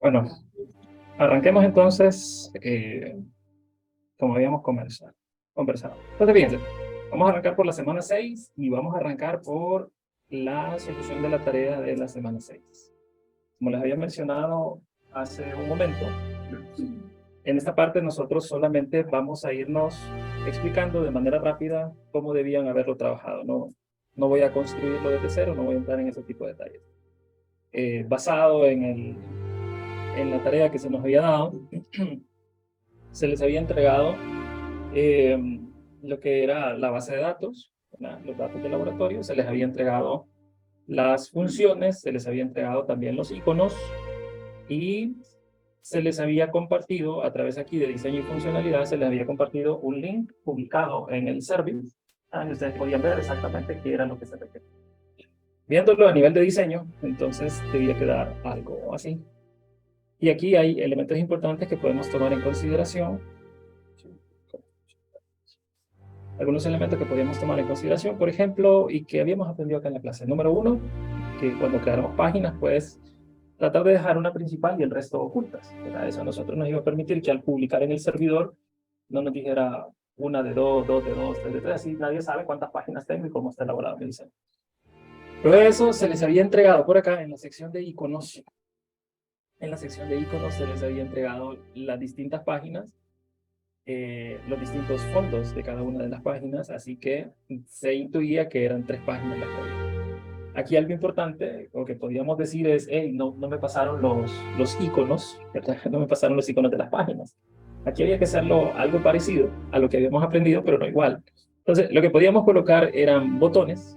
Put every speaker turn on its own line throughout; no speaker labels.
Bueno, arranquemos entonces, como habíamos conversado. Entonces, fíjense, vamos a arrancar por la semana 6 y vamos a arrancar por la solución de la tarea de la semana 6. Como les había mencionado hace un momento, en esta parte nosotros solamente vamos a irnos explicando de manera rápida cómo debían haberlo trabajado. No voy a construirlo desde cero, no voy a entrar en ese tipo de detalles. Basado en la tarea que se nos había dado, se les había entregado eh, lo que era la base de datos, los datos de laboratorio, se les había entregado las funciones, se les había entregado también los iconos y se les había compartido a través aquí de diseño y funcionalidad, se les había compartido un link publicado en el service, y ustedes podían ver exactamente qué era lo que se requería. Viéndolo a nivel de diseño, entonces debía quedar algo así. Y aquí hay elementos importantes que podemos tomar en consideración. Algunos elementos que podemos tomar en consideración, por ejemplo, y que habíamos aprendido acá en la clase. Número uno, que cuando creáramos páginas, pues tratar de dejar una principal y el resto ocultas. Eso a nosotros nos iba a permitir que al publicar en el servidor no nos dijera una de dos, dos de dos, tres de tres, así nadie sabe cuántas páginas tengo y cómo está elaborado mi diseño. Pero eso se les había entregado por acá en la sección de iconos. En la sección de iconos se les había entregado las distintas páginas, los distintos fondos de cada una de las páginas, así que se intuía que eran 3 páginas las que había. Aquí algo importante, o que podríamos decir es, hey, no me pasaron los iconos, ¿verdad? No me pasaron los iconos de las páginas. Aquí había que hacerlo algo parecido a lo que habíamos aprendido, pero no igual. Entonces, lo que podíamos colocar eran botones,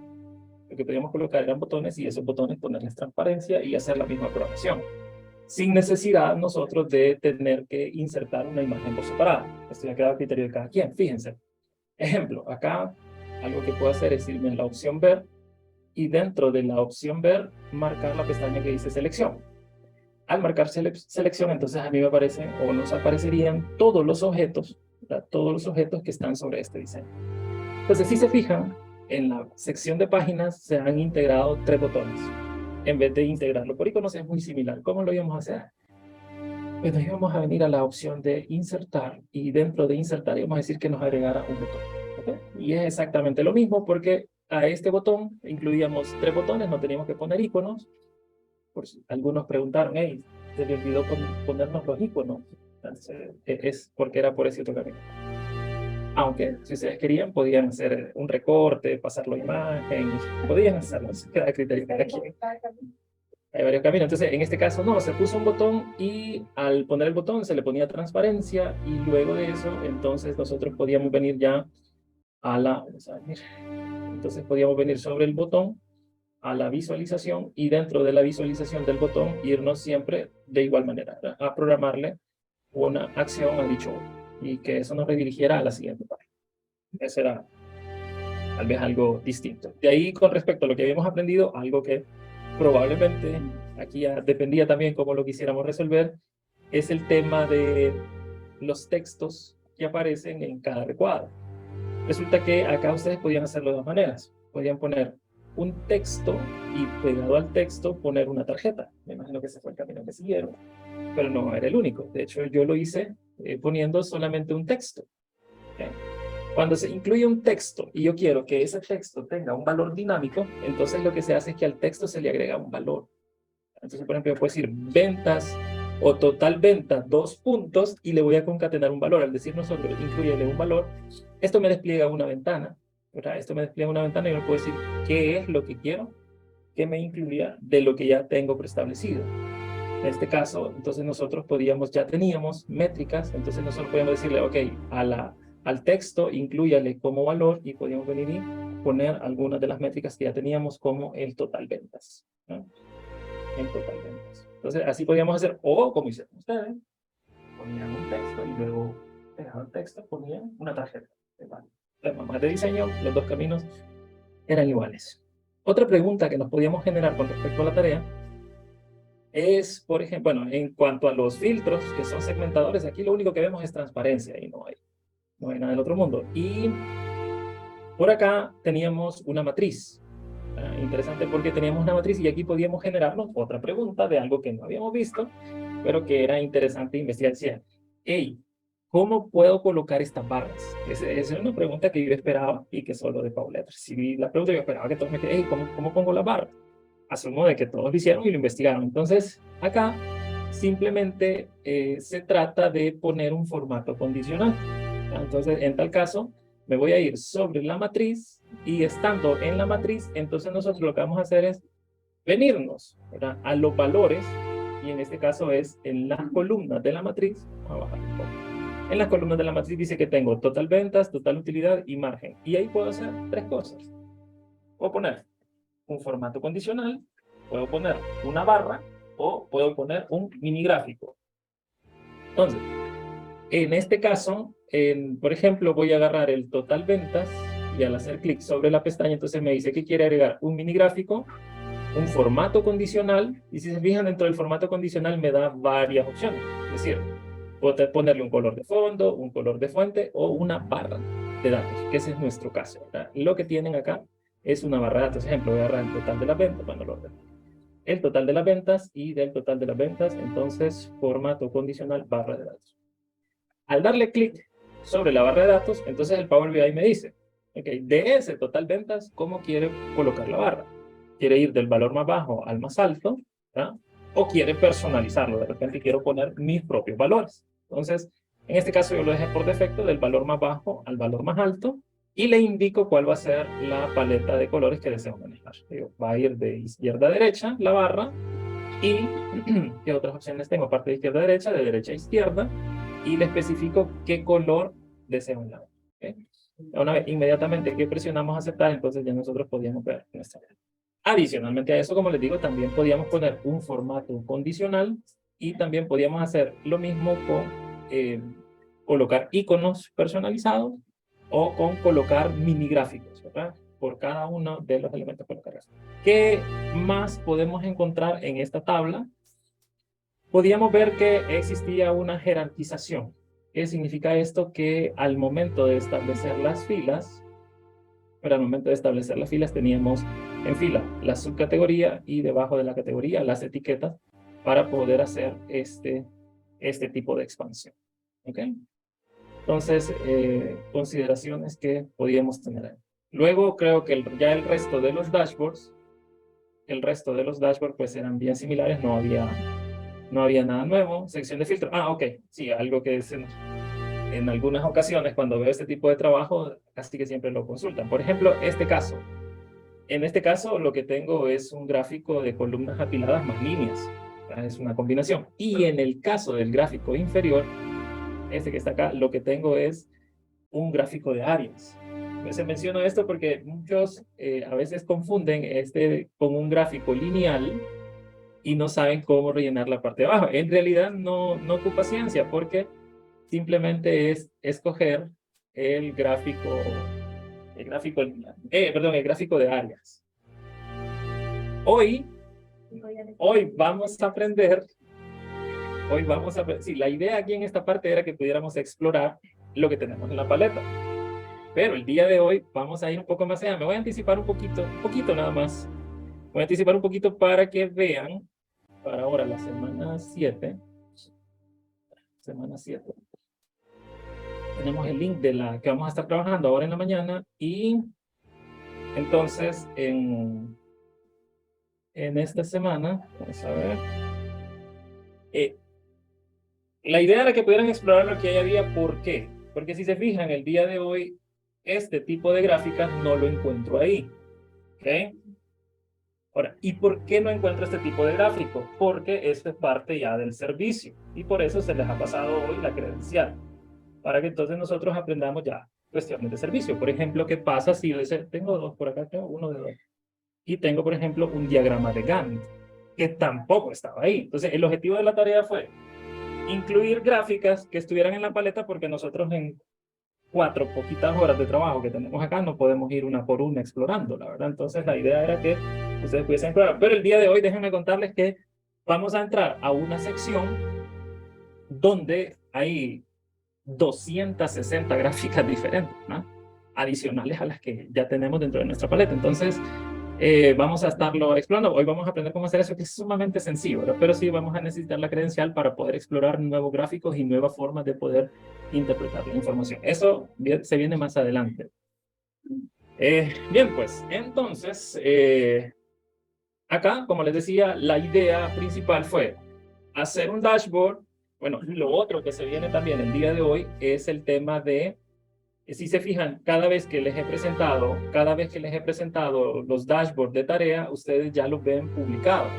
y esos botones ponerles transparencia y hacer la misma programación, sin necesidad nosotros de tener que insertar una imagen por separado. Esto ya queda a criterio de cada quien. Fíjense. Ejemplo, acá algo que puedo hacer es irme en la opción ver y dentro de la opción ver marcar la pestaña que dice selección. Al marcar selección, entonces a mí me aparecen o nos aparecerían todos los objetos, ¿verdad? Todos los objetos que están sobre este diseño. Entonces, si se fijan, en la sección de páginas se han integrado 3 botones. En vez de integrarlo por iconos, es muy similar. ¿Cómo lo íbamos a hacer? Pues nos íbamos a venir a la opción de insertar y dentro de insertar íbamos a decir que nos agregara un botón. ¿Okay? Y es exactamente lo mismo porque a este botón incluíamos 3 botones, no teníamos que poner iconos. Por si algunos preguntaron, hey, se le olvidó ponernos los iconos. Entonces, es porque era por ese otro camino. Aunque si ustedes querían podían hacer un recorte, pasarlo a imagen, podían hacerlo, queda a criterio de cada quien. Hay varios caminos. Entonces, en este caso, no, se puso un botón y al poner el botón se le ponía transparencia y luego de eso, entonces nosotros podíamos venir ya a la, vamos a venir, entonces podíamos venir sobre el botón a la visualización y dentro de la visualización del botón irnos siempre de igual manera, ¿verdad? A programarle una acción a dicho botón y que eso nos redirigiera a la siguiente página. Eso era tal vez algo distinto. De ahí, con respecto a lo que habíamos aprendido, algo que probablemente aquí ya dependía también cómo lo quisiéramos resolver, es el tema de los textos que aparecen en cada recuadro. Resulta que acá ustedes podían hacerlo de dos maneras. Podían poner un texto y pegado al texto poner una tarjeta. Me imagino que ese fue el camino que siguieron, pero no era el único. De hecho, yo lo hice poniendo solamente un texto. ¿Okay? Cuando se incluye un texto y yo quiero que ese texto tenga un valor dinámico, entonces lo que se hace es que al texto se le agrega un valor. Entonces, por ejemplo, yo puedo decir ventas o total venta, 2 puntos, y le voy a concatenar un valor. Al decir nosotros, incluirle un valor, esto me despliega una ventana, ¿verdad? Esto me despliega una ventana y yo me puedo decir qué es lo que quiero que me incluya de lo que ya tengo preestablecido. En este caso, entonces nosotros ya teníamos métricas, entonces nosotros podíamos decirle, ok, al texto inclúyale como valor y podíamos venir y poner algunas de las métricas que ya teníamos como el total ventas, ¿no? El total ventas. Entonces así podíamos hacer, o como hicieron ustedes, ponían un texto y luego dejando el texto ponían una tarjeta. Las mamás de diseño, los dos caminos eran iguales. Otra pregunta que nos podíamos generar con respecto a la tarea es, por ejemplo, bueno, en cuanto a los filtros que son segmentadores, aquí lo único que vemos es transparencia y no hay nada del otro mundo. Y por acá teníamos una matriz. Interesante porque teníamos una matriz y aquí podíamos generarnos otra pregunta de algo que no habíamos visto, pero que era interesante investigar. Decía, hey, ¿cómo puedo colocar estas barras? Esa es una pregunta que yo esperaba y que solo de Paulette recibí la pregunta. Yo esperaba que todos me dijeran, hey, ¿cómo pongo las barras? Asumo de que todos lo hicieron y lo investigaron. Entonces, acá simplemente se trata de poner un formato condicional. Entonces, en tal caso, me voy a ir sobre la matriz y estando en la matriz, entonces nosotros lo que vamos a hacer es venirnos, ¿verdad?, a los valores, y en este caso es en las columnas de la matriz. Vamos a bajar un poco. En las columnas de la matriz dice que tengo total ventas, total utilidad y margen. Y ahí puedo hacer tres cosas. Puedo poner un formato condicional, puedo poner una barra o puedo poner un mini gráfico. Entonces, en este caso, por ejemplo, voy a agarrar el total ventas y al hacer clic sobre la pestaña, entonces me dice que quiere agregar un mini gráfico, un formato condicional, y si se fijan dentro del formato condicional me da varias opciones. Es decir, puedo ponerle un color de fondo, un color de fuente o una barra de datos, que ese es nuestro caso, ¿verdad? Lo que tienen acá es una barra de datos. Ejemplo, voy a agarrar el total de las ventas, bueno, lo ordeno. El total de las ventas y del total de las ventas, entonces formato condicional barra de datos. Al darle clic sobre la barra de datos, entonces el Power BI me dice, ok, de ese total ventas, ¿cómo quiere colocar la barra? ¿Quiere ir del valor más bajo al más alto? ¿Verdad? ¿O quiere personalizarlo? De repente quiero poner mis propios valores. Entonces, en este caso yo lo dejé por defecto del valor más bajo al valor más alto y le indico cuál va a ser la paleta de colores que deseo manejar. Digo, va a ir de izquierda a derecha la barra y ¿qué otras opciones tengo? Aparte de izquierda a derecha, de derecha a izquierda, y le especifico qué color deseo en la barra. ¿Okay? Una vez inmediatamente que presionamos aceptar, entonces ya nosotros podíamos ver nuestra barra. Adicionalmente a eso, como les digo, también podíamos poner un formato condicional y también podíamos hacer lo mismo con colocar iconos personalizados o con colocar mini gráficos, ¿verdad?, por cada uno de los elementos colocados. ¿Qué más podemos encontrar en esta tabla? Podíamos ver que existía una jerarquización. ¿Qué significa esto? Que al momento de establecer las filas, pero al momento de establecer las filas teníamos en fila la subcategoría y debajo de la categoría las etiquetas para poder hacer este tipo de expansión. ¿Ok? Entonces, consideraciones que podíamos tener ahí. Luego creo que ya el resto de los dashboards pues eran bien similares, no había nada nuevo. Sección de filtro. Ok, sí, algo que es en algunas ocasiones cuando veo este tipo de trabajo, casi que siempre lo consultan. Por ejemplo, en este caso lo que tengo es un gráfico de columnas apiladas más líneas. Es una combinación. Y en el caso del gráfico inferior, este que está acá, lo que tengo es un gráfico de áreas. Se menciono esto porque muchos a veces confunden con un gráfico lineal y no saben cómo rellenar la parte de abajo. En realidad no ocupa ciencia porque simplemente es escoger el gráfico lineal. El gráfico de áreas. Hoy vamos a aprender, sí, la idea aquí en esta parte era que pudiéramos explorar lo que tenemos en la paleta. Pero el día de hoy vamos a ir un poco más allá. Me voy a anticipar un poquito nada más. Voy a anticipar un poquito para que vean, para ahora la semana 7. Tenemos el link de la que vamos a estar trabajando ahora en la mañana y entonces en esta semana, vamos a ver, la idea era que pudieran explorar lo que hay había. ¿Por qué? Porque si se fijan, el día de hoy este tipo de gráficas no lo encuentro ahí. ¿Ok? Ahora, ¿y por qué no encuentro este tipo de gráfico? Porque esto es parte ya del servicio y por eso se les ha pasado hoy la credencial, para que entonces nosotros aprendamos ya cuestiones de servicio. Por ejemplo, ¿qué pasa si yo tengo dos por acá, tengo uno de dos, y tengo, por ejemplo, un diagrama de Gantt, que tampoco estaba ahí? Entonces, el objetivo de la tarea fue incluir gráficas que estuvieran en la paleta, porque nosotros en 4 poquitas horas de trabajo que tenemos acá no podemos ir una por una explorando, la verdad. Entonces, la idea era que ustedes pudiesen explorar. Pero el día de hoy, déjenme contarles que vamos a entrar a una sección donde hay 260 gráficas diferentes, ¿no?, adicionales a las que ya tenemos dentro de nuestra paleta. Entonces, vamos a estarlo explorando. Hoy vamos a aprender cómo hacer eso, que es sumamente sencillo, ¿verdad? Pero sí vamos a necesitar la credencial para poder explorar nuevos gráficos y nuevas formas de poder interpretar la información. Eso se viene más adelante. Bien, pues, entonces, acá, como les decía, la idea principal fue hacer un dashboard. Bueno, lo otro que se viene también el día de hoy es el tema de, si se fijan, cada vez que les he presentado los dashboards de tarea, ustedes ya los ven publicados.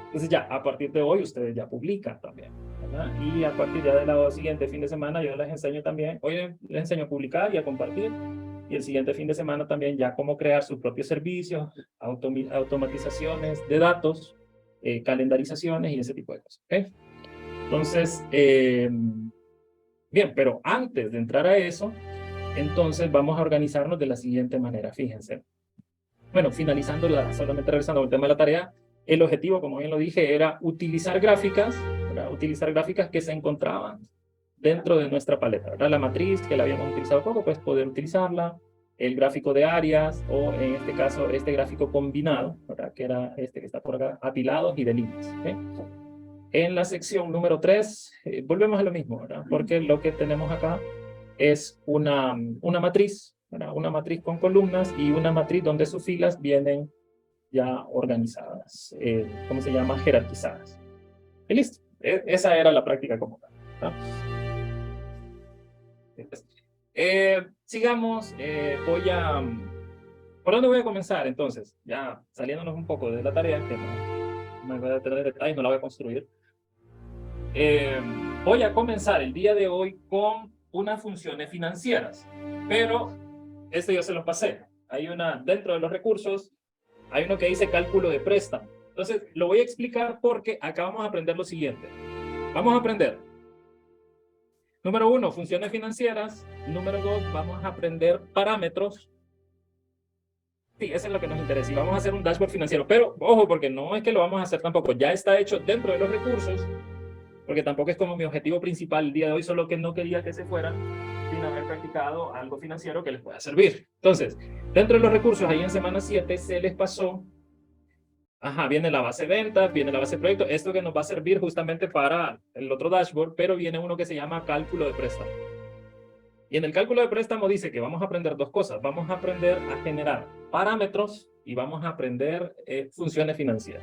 Entonces ya, a partir de hoy, ustedes ya publican también, ¿verdad? Y a partir ya de la siguiente fin de semana, yo les enseño también, hoy les enseño a publicar y a compartir, y el siguiente fin de semana también ya cómo crear sus propios servicios, automatizaciones de datos, calendarizaciones y ese tipo de cosas, ¿ok? Entonces, bien, pero antes de entrar a eso, entonces vamos a organizarnos de la siguiente manera, fíjense. Bueno, solamente regresando al tema de la tarea, el objetivo, como bien lo dije, era utilizar gráficas, ¿verdad? Utilizar gráficas que se encontraban dentro de nuestra paleta, ¿verdad? La matriz, que la habíamos utilizado poco, pues poder utilizarla, el gráfico de áreas, o en este caso, este gráfico combinado, ¿verdad? Que era este que está por acá, apilados y de líneas, ¿okay? En la sección número 3, volvemos a lo mismo, ¿verdad? Porque lo que tenemos acá es una matriz, ¿verdad? Una matriz con columnas y una matriz donde sus filas vienen ya organizadas, ¿cómo se llama? Jerarquizadas. Y listo. Esa era la práctica como tal, ¿verdad? Sigamos, ¿por dónde voy a comenzar entonces? Ya saliéndonos un poco de la tarea, que no me voy a tener detalles, no la voy a construir. Voy a comenzar el día de hoy con unas funciones financieras, pero esto yo se lo pasé. Hay una, dentro de los recursos, hay uno que dice cálculo de préstamo. Entonces, lo voy a explicar porque acá vamos a aprender lo siguiente. Vamos a aprender, número 1, funciones financieras. Número 2, vamos a aprender parámetros. Sí, eso es lo que nos interesa. Y vamos a hacer un dashboard financiero. Pero, ojo, porque no es que lo vamos a hacer tampoco. Ya está hecho dentro de los recursos, porque tampoco es como mi objetivo principal el día de hoy, solo que no quería que se fueran sin haber practicado algo financiero que les pueda servir. Entonces, dentro de los recursos, ahí en semana 7 se les pasó, viene la base de ventas, viene la base de proyecto, esto que nos va a servir justamente para el otro dashboard, pero viene uno que se llama cálculo de préstamo. Y en el cálculo de préstamo dice que vamos a aprender dos cosas. Vamos a aprender a generar parámetros y vamos a aprender funciones financieras.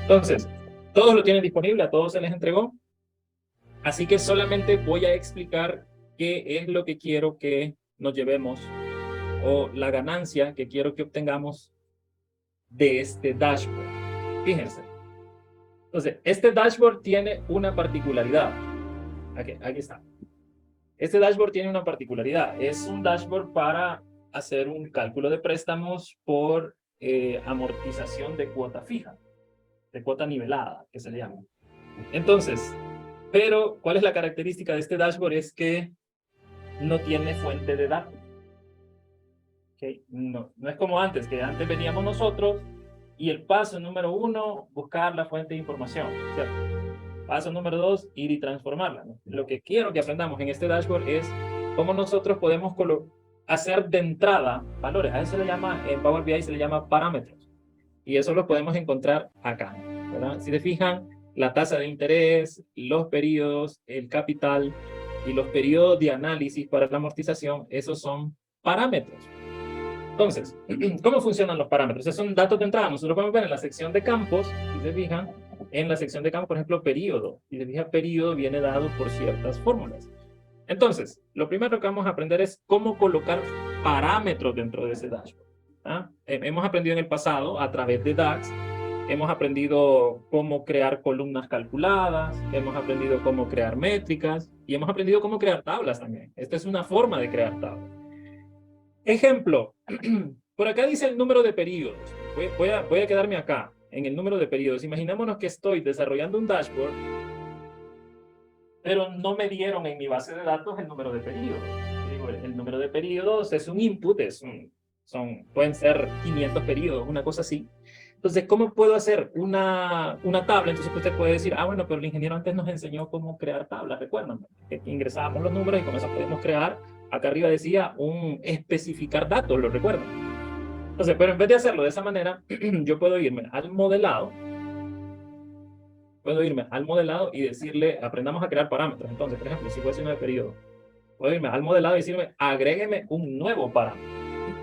Entonces, todos lo tienen disponible, a todos se les entregó. Así que solamente voy a explicar qué es lo que quiero que nos llevemos o la ganancia que quiero que obtengamos de este dashboard. Fíjense. Entonces, este dashboard tiene una particularidad. Aquí está. Este dashboard tiene una particularidad. Es un dashboard para hacer un cálculo de préstamos por amortización de cuota fija, de cuota nivelada, que se le llama. Entonces, pero, ¿cuál es la característica de este dashboard? Es que no tiene fuente de datos. ¿Okay? No es como antes, que antes veníamos nosotros y el paso número 1, buscar la fuente de información, ¿cierto? Paso número 2, ir y transformarla, ¿no? Lo que quiero que aprendamos en este dashboard es cómo nosotros podemos hacer de entrada valores. A eso se le llama, en Power BI se le llama parámetros. Y eso lo podemos encontrar acá, ¿verdad? Si te fijan, la tasa de interés, los periodos, el capital y los periodos de análisis para la amortización, esos son parámetros. Entonces, ¿cómo funcionan los parámetros? Esos son datos de entrada. Nosotros podemos ver en la sección de campos, si se fijan, en la sección de campos, por ejemplo, periodo. Si se fijan, periodo viene dado por ciertas fórmulas. Entonces, lo primero que vamos a aprender es cómo colocar parámetros dentro de ese dashboard. Hemos aprendido en el pasado, a través de DAX, hemos aprendido cómo crear columnas calculadas, hemos aprendido cómo crear métricas, y hemos aprendido cómo crear tablas también. Esta es una forma de crear tablas. Ejemplo, por acá dice el número de periodos. Voy a quedarme acá, en el número de periodos. Imaginémonos que estoy desarrollando un dashboard, pero no me dieron en mi base de datos el número de periodos. Digo, el número de periodos es un input, pueden ser 500 periodos, una cosa así. Entonces, ¿cómo puedo hacer una tabla? Entonces usted puede decir, bueno, pero el ingeniero antes nos enseñó cómo crear tablas, ¿recuerdan? Que ingresábamos los números y con eso podemos crear, acá arriba decía, especificar datos, ¿lo recuerdan? Entonces, pero en vez de hacerlo de esa manera, yo puedo irme al modelado. Puedo irme al modelado y decirle, aprendamos a crear parámetros. Entonces, por ejemplo, si fuese un periodo, puedo irme al modelado y decirme, agrégueme un nuevo parámetro.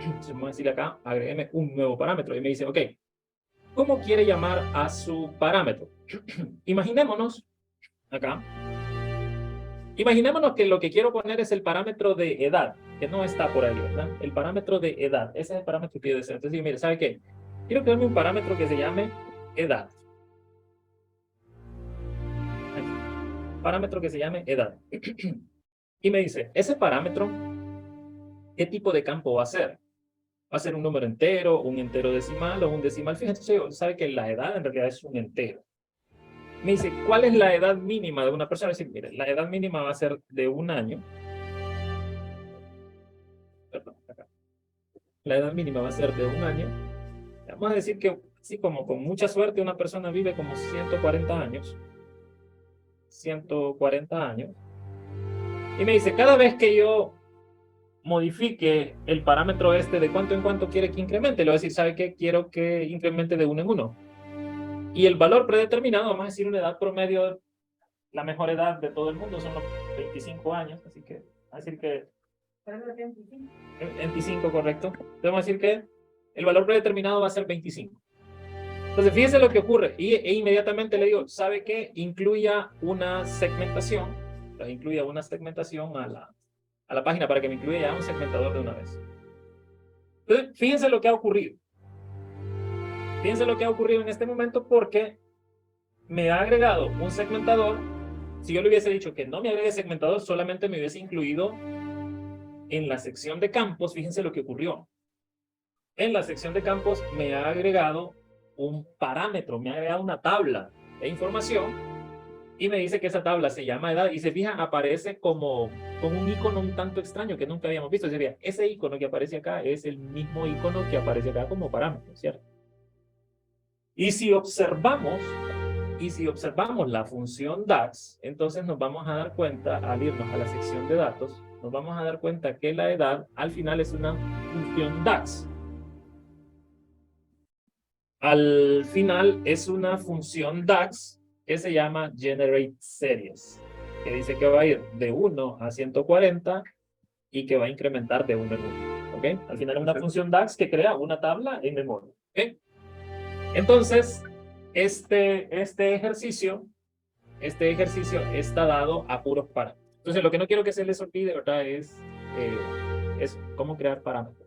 Entonces, vamos a decirle acá, agrégueme un nuevo parámetro. Y me dice, ok, ¿cómo quiere llamar a su parámetro? Imaginémonos, acá, imaginémonos que lo que quiero poner es el parámetro de edad, que no está por ahí, ¿verdad? El parámetro de edad, ese es el parámetro que quiero decir. Entonces, mire, ¿sabe qué? Quiero crearme un parámetro que se llame edad. Parámetro que se llame edad. Y me dice, ese parámetro, ¿qué tipo de campo va a ser? ¿Va a ser un número entero, un entero decimal o un decimal? Fíjense, sabe que la edad en realidad es un entero. Me dice, ¿cuál es la edad mínima de una persona? Es decir, mire, la edad mínima va a ser de 1 año. Perdón, acá. La edad mínima va a ser de 1 año. Vamos a decir que, sí, como con mucha suerte, una persona vive como 140 años. 140 años. Y me dice, cada vez que yo modifique el parámetro este de cuánto en cuánto quiere que incremente, le voy a decir, ¿sabe qué? Quiero que incremente de 1 en 1. Y el valor predeterminado, vamos a decir una edad promedio, la mejor edad de todo el mundo son los 25 años, así que vamos a decir que 25, correcto. Vamos a decir que el valor predeterminado va a ser 25. Entonces, fíjense lo que ocurre. E inmediatamente le digo, ¿sabe qué? Incluya una segmentación. Incluya una segmentación a la página para que me incluya ya un segmentador de una vez. Entonces, fíjense lo que ha ocurrido. Fíjense lo que ha ocurrido en este momento porque me ha agregado un segmentador. Si yo le hubiese dicho que no me agregue segmentador, solamente me hubiese incluido en la sección de campos. Fíjense lo que ocurrió. En la sección de campos me ha agregado un parámetro, me ha agregado una tabla de información y me dice que esa tabla se llama edad y se fija, aparece como con un icono un tanto extraño que nunca habíamos visto. Sería, ese icono que aparece acá es el mismo icono que aparece acá como parámetro, ¿cierto? Y si observamos la función DAX, entonces nos vamos a dar cuenta, al irnos a la sección de datos, nos vamos a dar cuenta que la edad al final es una función DAX. Al final es una función DAX que se llama GenerateSeries, que dice que va a ir de 1 a 140 y que va a incrementar de 1 en 1. ¿Okay? Al final es una función DAX que crea una tabla en memoria. ¿Okay? Entonces, este ejercicio está dado a puros parámetros. Entonces, lo que no quiero que se les olvide, ¿verdad? Es cómo crear parámetros.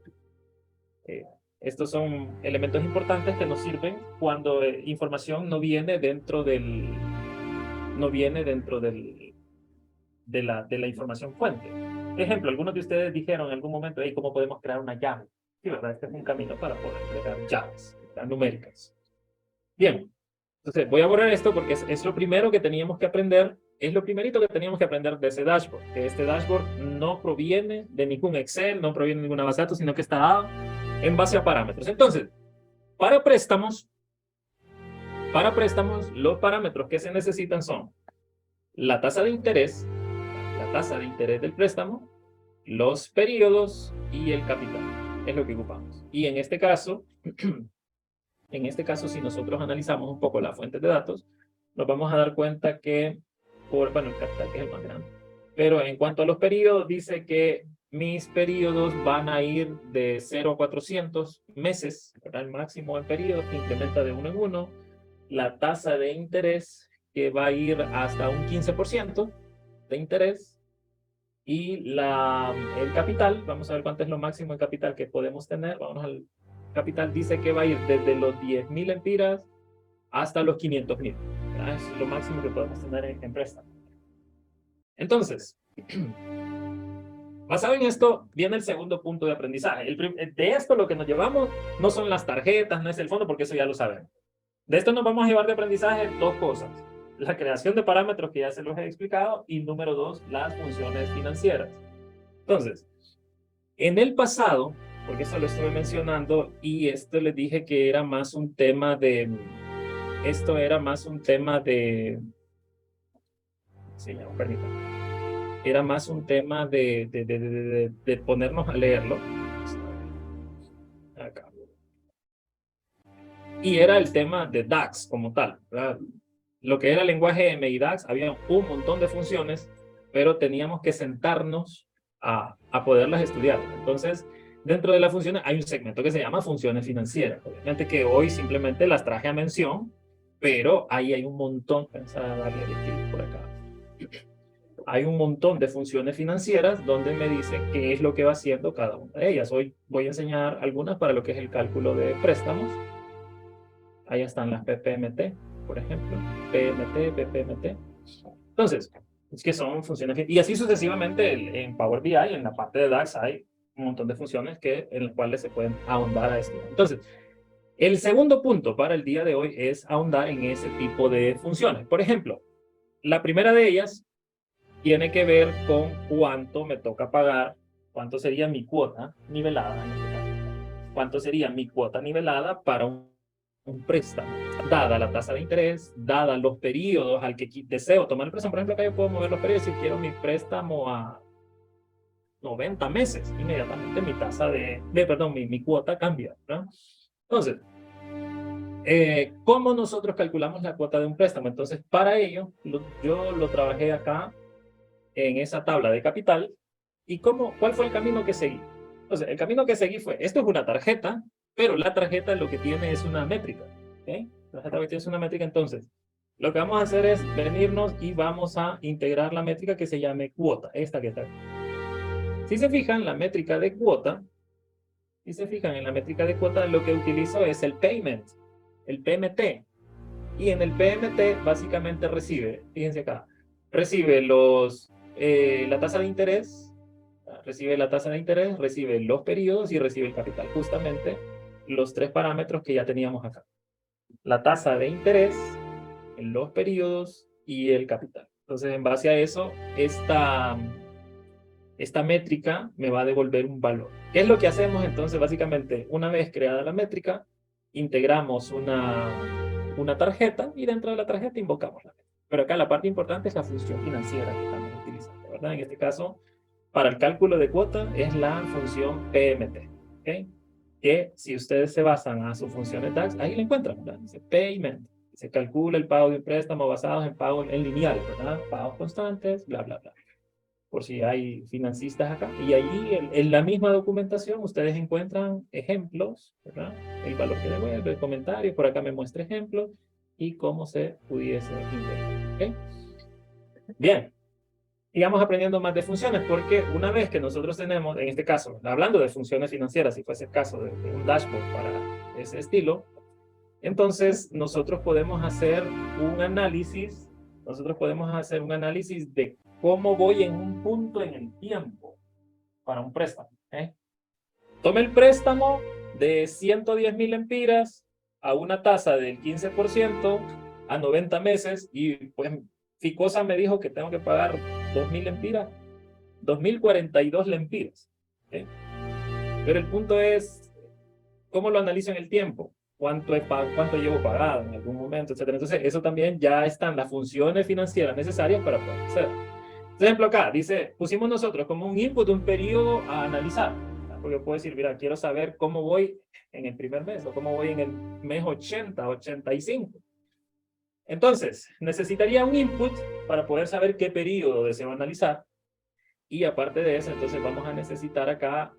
Estos son elementos importantes que nos sirven cuando información no viene dentro de la información fuente. Ejemplo, algunos de ustedes dijeron en algún momento, hey, ¿cómo podemos crear una llave? Sí, ¿verdad? Este es un camino para poder crear llaves numéricas. Bien, entonces voy a borrar esto porque es lo primero que teníamos que aprender, es lo primerito que teníamos que aprender de ese dashboard, que este dashboard no proviene de ningún Excel, no proviene de ninguna base de datos, sino que está dado en base a parámetros. Entonces, para préstamos, los parámetros que se necesitan son la tasa de interés del préstamo, los periodos y el capital. Es lo que ocupamos. Y en este caso, si nosotros analizamos un poco las fuentes de datos, nos vamos a dar cuenta que, bueno, el capital que es el más grande, pero en cuanto a los periodos, dice que mis periodos van a ir de 0 a 400 meses, ¿verdad? El máximo en periodos que incrementa de 1 en 1. La tasa de interés que va a ir hasta un 15% de interés. Y el capital, vamos a ver cuánto es lo máximo en capital que podemos tener. Vamos al capital, dice que va a ir desde los 10.000 empiras hasta los 500.000. Es lo máximo que podemos tener en préstamo. Entonces, basado en esto, viene el segundo punto de aprendizaje. De esto lo que nos llevamos no son las tarjetas, no es el fondo, porque eso ya lo sabemos. De esto nos vamos a llevar de aprendizaje dos cosas. La creación de parámetros que ya se los he explicado y número 2, las funciones financieras. Entonces, en el pasado, porque eso lo estuve mencionando y esto les dije que era más un tema de... Sí, ya, permítanme. Era más un tema de ponernos a leerlo. Acá. Y era el tema de DAX como tal, ¿verdad? Lo que era el lenguaje M y DAX, había un montón de funciones, pero teníamos que sentarnos a poderlas estudiar. Entonces, dentro de las funciones hay un segmento que se llama funciones financieras. Obviamente que hoy simplemente las traje a mención, pero ahí hay un montón, pensaba darle clic por acá. Hay un montón de funciones financieras donde me dice qué es lo que va haciendo cada una de ellas. Hoy voy a enseñar algunas para lo que es el cálculo de préstamos. Ahí están las PPMT, por ejemplo. PMT, PPMT. Entonces, es que son funciones. Y así sucesivamente en Power BI, en la parte de DAX, hay un montón de funciones en las cuales se pueden ahondar a esto. Entonces, el segundo punto para el día de hoy es ahondar en ese tipo de funciones. Por ejemplo, la primera de ellas tiene que ver con cuánto me toca pagar, cuánto sería mi cuota nivelada en este caso. Cuánto sería mi cuota nivelada para un préstamo, dada la tasa de interés, dada los periodos al que deseo tomar el préstamo. Por ejemplo, acá yo puedo mover los periodos si quiero mi préstamo a 90 meses. Inmediatamente mi tasa perdón, mi cuota cambia, ¿no? Entonces, ¿cómo nosotros calculamos la cuota de un préstamo? Entonces, para ello, yo lo trabajé acá en esa tabla de capital. ¿Y cuál fue el camino que seguí? Entonces, el camino que seguí fue, esto es una tarjeta, pero la tarjeta lo que tiene es una métrica. ¿Okay? La tarjeta lo que tiene es una métrica, entonces, lo que vamos a hacer es venirnos y vamos a integrar la métrica que se llame cuota, esta que está aquí. Si se fijan, la métrica de cuota, si se fijan en la métrica de cuota, lo que utilizo es el payment, el PMT. Y en el PMT básicamente recibe, fíjense acá, recibe la tasa de interés, recibe la tasa de interés, recibe los periodos y recibe el capital. Justamente los tres parámetros que ya teníamos acá. La tasa de interés, los periodos y el capital. Entonces, en base a eso, esta métrica me va a devolver un valor. ¿Qué es lo que hacemos entonces? Básicamente, una vez creada la métrica, integramos una tarjeta y dentro de la tarjeta invocamos la métrica. Pero acá la parte importante es la función financiera que estamos utilizando, ¿verdad? En este caso, para el cálculo de cuota es la función PMT, ¿ok? Que si ustedes se basan a sus funciones DAX, ahí la encuentran, ¿verdad? Dice Payment. Se calcula el pago de un préstamo basados en pago en lineal, ¿verdad? Pagos constantes, bla, bla, bla. Por si hay financistas acá. Y allí, en la misma documentación, ustedes encuentran ejemplos, ¿verdad? El valor que devuelve, el comentario, por acá me muestra ejemplos y cómo se pudiese integrar, ¿ok? Bien. Sigamos aprendiendo más de funciones, porque una vez que nosotros tenemos, en este caso, hablando de funciones financieras, si fuese el caso de un dashboard para ese estilo, entonces nosotros podemos hacer un análisis, de cómo voy en un punto en el tiempo para un préstamo. Tome el préstamo de 110,000 lempiras a una tasa del 15% a 90 meses y pues Ficosa me dijo que tengo que pagar 2,000 lempiras, 2,042 lempiras. ¿Okay? Pero el punto es, ¿cómo lo analizo en el tiempo? ¿Cuánto llevo pagado en algún momento, etcétera? Entonces, eso también ya están las funciones financieras necesarias para poder hacer. Por ejemplo, acá dice, pusimos nosotros como un input un periodo a analizar. Porque puedo decir, mira, quiero saber cómo voy en el primer mes o cómo voy en el mes 80, 85. Entonces, necesitaría un input para poder saber qué periodo deseo analizar. Y aparte de eso, entonces vamos a necesitar acá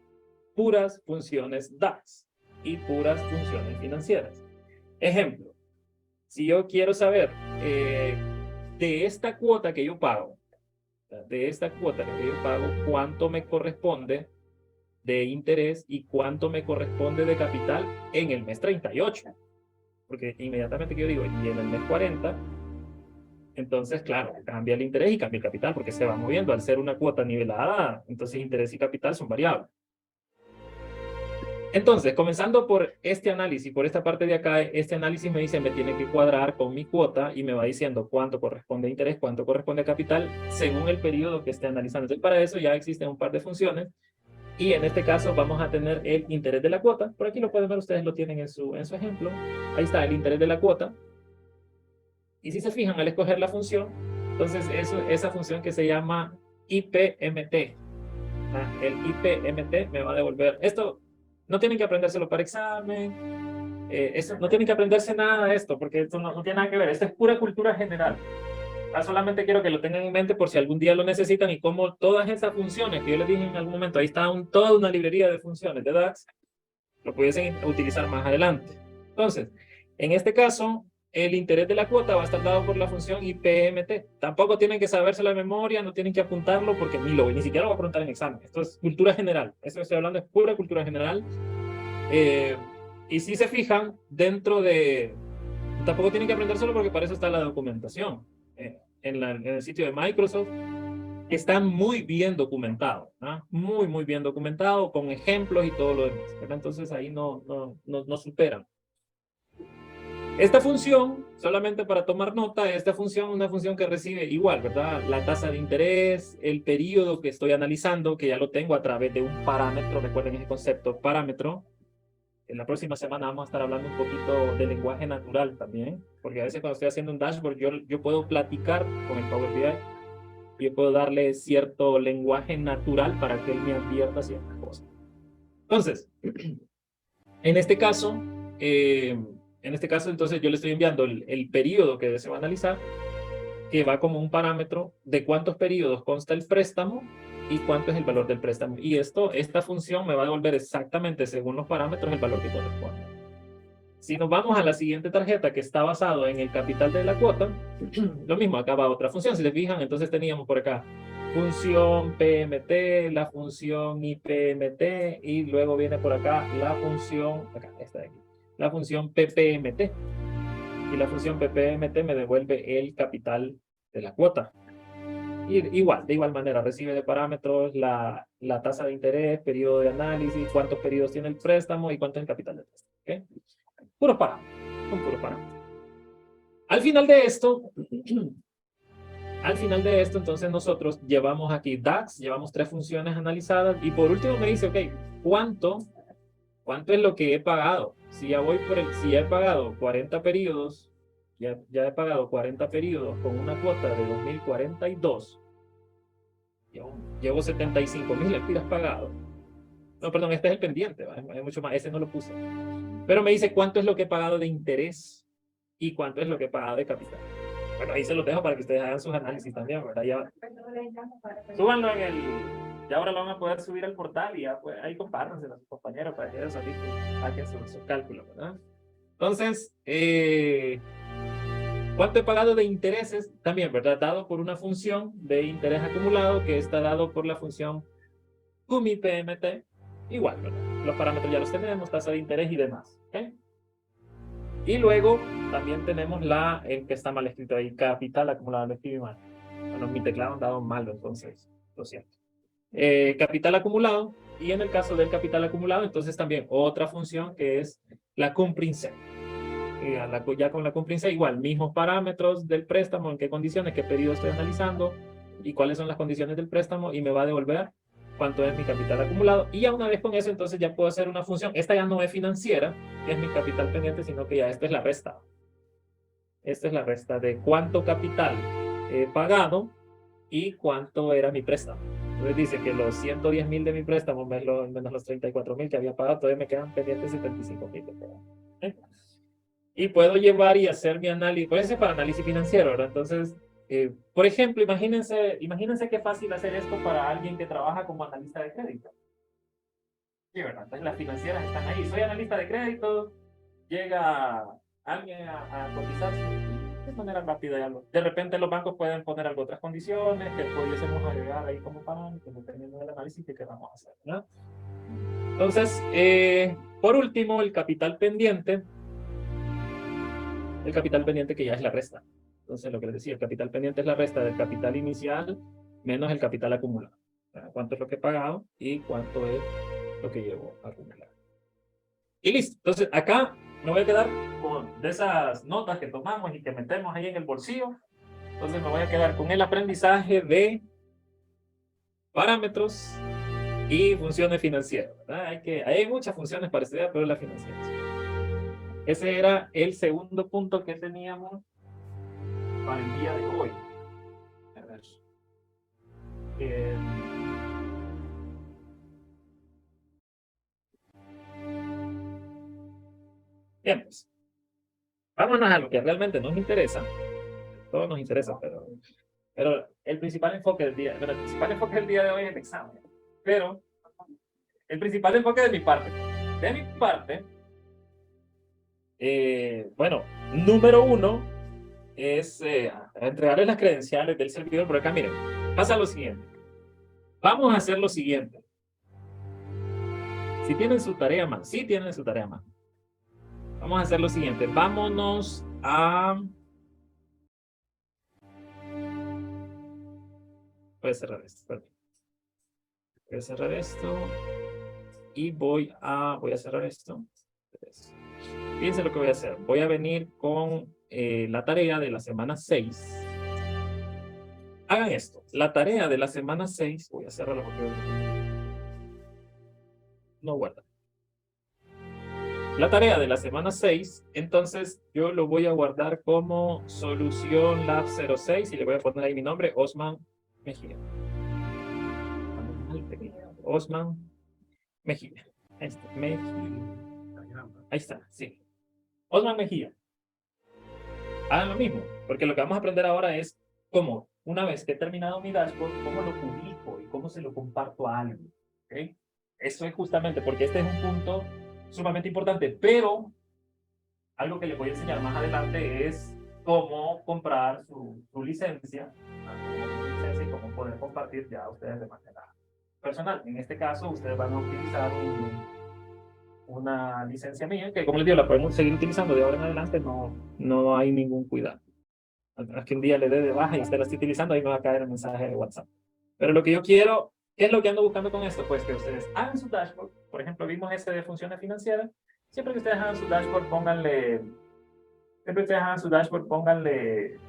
puras funciones DAX y puras funciones financieras. Ejemplo, si yo quiero saber de esta cuota que yo pago, cuánto me corresponde de interés y cuánto me corresponde de capital en el mes 38. Porque inmediatamente que yo digo, y en el mes 40, entonces, claro, cambia el interés y cambia el capital porque se va moviendo. Al ser una cuota nivelada, entonces interés y capital son variables. Entonces, comenzando por este análisis, por esta parte de acá, este análisis me dice, me tiene que cuadrar con mi cuota y me va diciendo cuánto corresponde a interés, cuánto corresponde a capital, según el periodo que esté analizando. Entonces, para eso ya existen un par de funciones y en este caso vamos a tener el interés de la cuota. Por aquí lo pueden ver, ustedes lo tienen en su ejemplo. Ahí está el interés de la cuota. Y si se fijan, al escoger la función, entonces esa función que se llama IPMT. El IPMT me va a devolver. Esto no tienen que aprendérselo para examen, eso, no tienen que aprenderse nada de esto, porque esto no tiene nada que ver. Esto es pura cultura general. Solamente quiero que lo tengan en mente por si algún día lo necesitan y como todas esas funciones que yo les dije en algún momento, ahí está toda una librería de funciones de DAX, lo pudiesen utilizar más adelante. Entonces, en este caso, el interés de la cuota va a estar dado por la función IPMT. Tampoco tienen que saberse la memoria, no tienen que apuntarlo porque ni siquiera lo va a preguntar en examen. Esto es cultura general. Eso que estoy hablando es pura cultura general. Y si se fijan, dentro de... Tampoco tienen que aprendérselo porque para eso está la documentación. En el sitio de Microsoft está muy bien documentado, ¿no? Muy bien documentado, con ejemplos y todo lo demás, ¿verdad? Entonces ahí no superan. Esta función, solamente para tomar nota, esta función es una función que recibe igual, ¿verdad? La tasa de interés, el periodo que estoy analizando, que ya lo tengo a través de un parámetro, recuerden ese concepto, parámetro. En la próxima semana vamos a estar hablando un poquito de lenguaje natural también, porque a veces cuando estoy haciendo un dashboard yo puedo platicar con el Power BI, yo puedo darle cierto lenguaje natural para que él me advierta ciertas cosas. Entonces, en este caso, entonces yo le estoy enviando el periodo que deseo analizar, que va como un parámetro de cuántos periodos consta el préstamo y cuánto es el valor del préstamo. Y esta función me va a devolver exactamente según los parámetros el valor que corresponde. Si nos vamos a la siguiente tarjeta que está basado en el capital de la cuota, lo mismo, acá va otra función. Si se fijan, entonces teníamos por acá función PMT, la función IPMT y luego viene por acá la función, acá, esta de aquí, la función PPMT. Y la función PPMT me devuelve el capital de la cuota. Y de igual manera, recibe de parámetros la tasa de interés, periodo de análisis, cuántos periodos tiene el préstamo y cuánto es el capital del préstamo. ¿Okay? Puros parámetros, son puros parámetros. Al final de esto, entonces nosotros llevamos aquí DAX, llevamos 3 funciones analizadas y por último me dice, ok, ¿cuánto es lo que he pagado? Si ya he pagado 40 periodos, ya he pagado 40 periodos con una cuota de 2042, llevo 75,000 lempiras pagados. No, perdón, este es el pendiente, hay mucho más, ese no lo puse. Pero me dice cuánto es lo que he pagado de interés y cuánto es lo que he pagado de capital. Bueno, ahí se los dejo para que ustedes hagan sus análisis también, ¿verdad? Súbanlo ya ahora lo van a poder subir al portal y ya pues, ahí compártanse a sus compañeros para que ellos saquen sus cálculos, ¿verdad? Entonces, ¿cuánto he pagado de intereses? También, ¿verdad? Dado por una función de interés acumulado que está dado por la función CUMI-PMT. Igual, ¿verdad? Los parámetros ya los tenemos, tasa de interés y demás. ¿Okay? Y luego también tenemos el que está mal escrito ahí, capital acumulado, lo escribí mal. Bueno, mi teclado andaba malo, entonces, lo siento. Capital acumulado, y en el caso del capital acumulado, entonces también otra función que es la CUMPRINCE. Ya con la CUMPRINCE igual, mismos parámetros del préstamo, en qué condiciones, qué periodo estoy analizando, y cuáles son las condiciones del préstamo, y me va a devolver cuánto es mi capital acumulado. Y ya una vez con eso, entonces ya puedo hacer una función. Esta ya no es financiera, que es mi capital pendiente, sino que ya esta es la resta. Esta es la resta de cuánto capital he pagado y cuánto era mi préstamo. Entonces dice que los 110,000 de mi préstamo menos los 34,000 que había pagado, todavía me quedan pendientes 75,000. Y puedo llevar y hacer mi análisis, puede ser para análisis financiero, ¿verdad? Entonces, por ejemplo, imagínense qué fácil hacer esto para alguien que trabaja como analista de crédito. Sí, ¿verdad? Entonces las financieras están ahí. Soy analista de crédito, llega alguien a cotizar de manera rápida. De repente los bancos pueden poner otras condiciones que pudiésemos agregar ahí como parámetros, dependiendo del análisis que queramos hacer, ¿verdad? Entonces, por último, el capital pendiente que ya es la resta. Entonces, lo que les decía, el capital pendiente es la resta del capital inicial menos el capital acumulado. ¿Cuánto es lo que he pagado y cuánto es lo que llevo acumulado? Y listo. Entonces, acá me voy a quedar de esas notas que tomamos y que metemos ahí en el bolsillo. Entonces, me voy a quedar con el aprendizaje de parámetros y funciones financieras, ¿verdad? Hay muchas funciones para estudiar, pero la financiera. Ese era el segundo punto que teníamos para el día de hoy. A ver. Bien, pues, vámonos a lo que realmente nos interesa. Todo nos interesa, pero el principal enfoque del día, el principal enfoque del día de hoy es el examen. Pero el principal enfoque de mi parte, bueno, número uno es entregarles las credenciales del servidor. Por acá, miren, pasa lo siguiente. Vamos a hacer lo siguiente. Si tienen su tarea más, sí tienen su tarea más. Vamos a hacer lo siguiente. Vámonos a... Voy a cerrar esto, perdón. Voy a cerrar esto. Y voy a cerrar esto. Fíjense lo que voy a hacer. Voy a venir con la tarea de la semana 6. Hagan esto. La tarea de la semana 6. Voy a cerrarla porque no guarda. La tarea de la semana 6, entonces yo lo voy a guardar como solución lab 06 y le voy a poner ahí mi nombre, Osman Mejía. Osman Mejía. Ahí está, Ahí está, sí. Osman Mejía. Hagan lo mismo, porque lo que vamos a aprender ahora es cómo, una vez que he terminado mi dashboard, cómo lo publico y cómo se lo comparto a alguien. ¿Okay? Eso es justamente porque este es un punto sumamente importante, pero algo que les voy a enseñar más adelante es cómo comprar su licencia, y cómo poder compartir ya ustedes de manera personal. En este caso, ustedes van a utilizar una licencia mía, que como les digo, la podemos seguir utilizando de ahora en adelante, no hay ningún cuidado. Es que un día le dé de baja y usted la esté utilizando, ahí me va a caer el mensaje de WhatsApp. Pero lo que yo quiero, ¿qué es lo que ando buscando con esto? Pues que ustedes hagan su dashboard. Por ejemplo, vimos este de funciones financieras. Siempre que ustedes hagan su dashboard,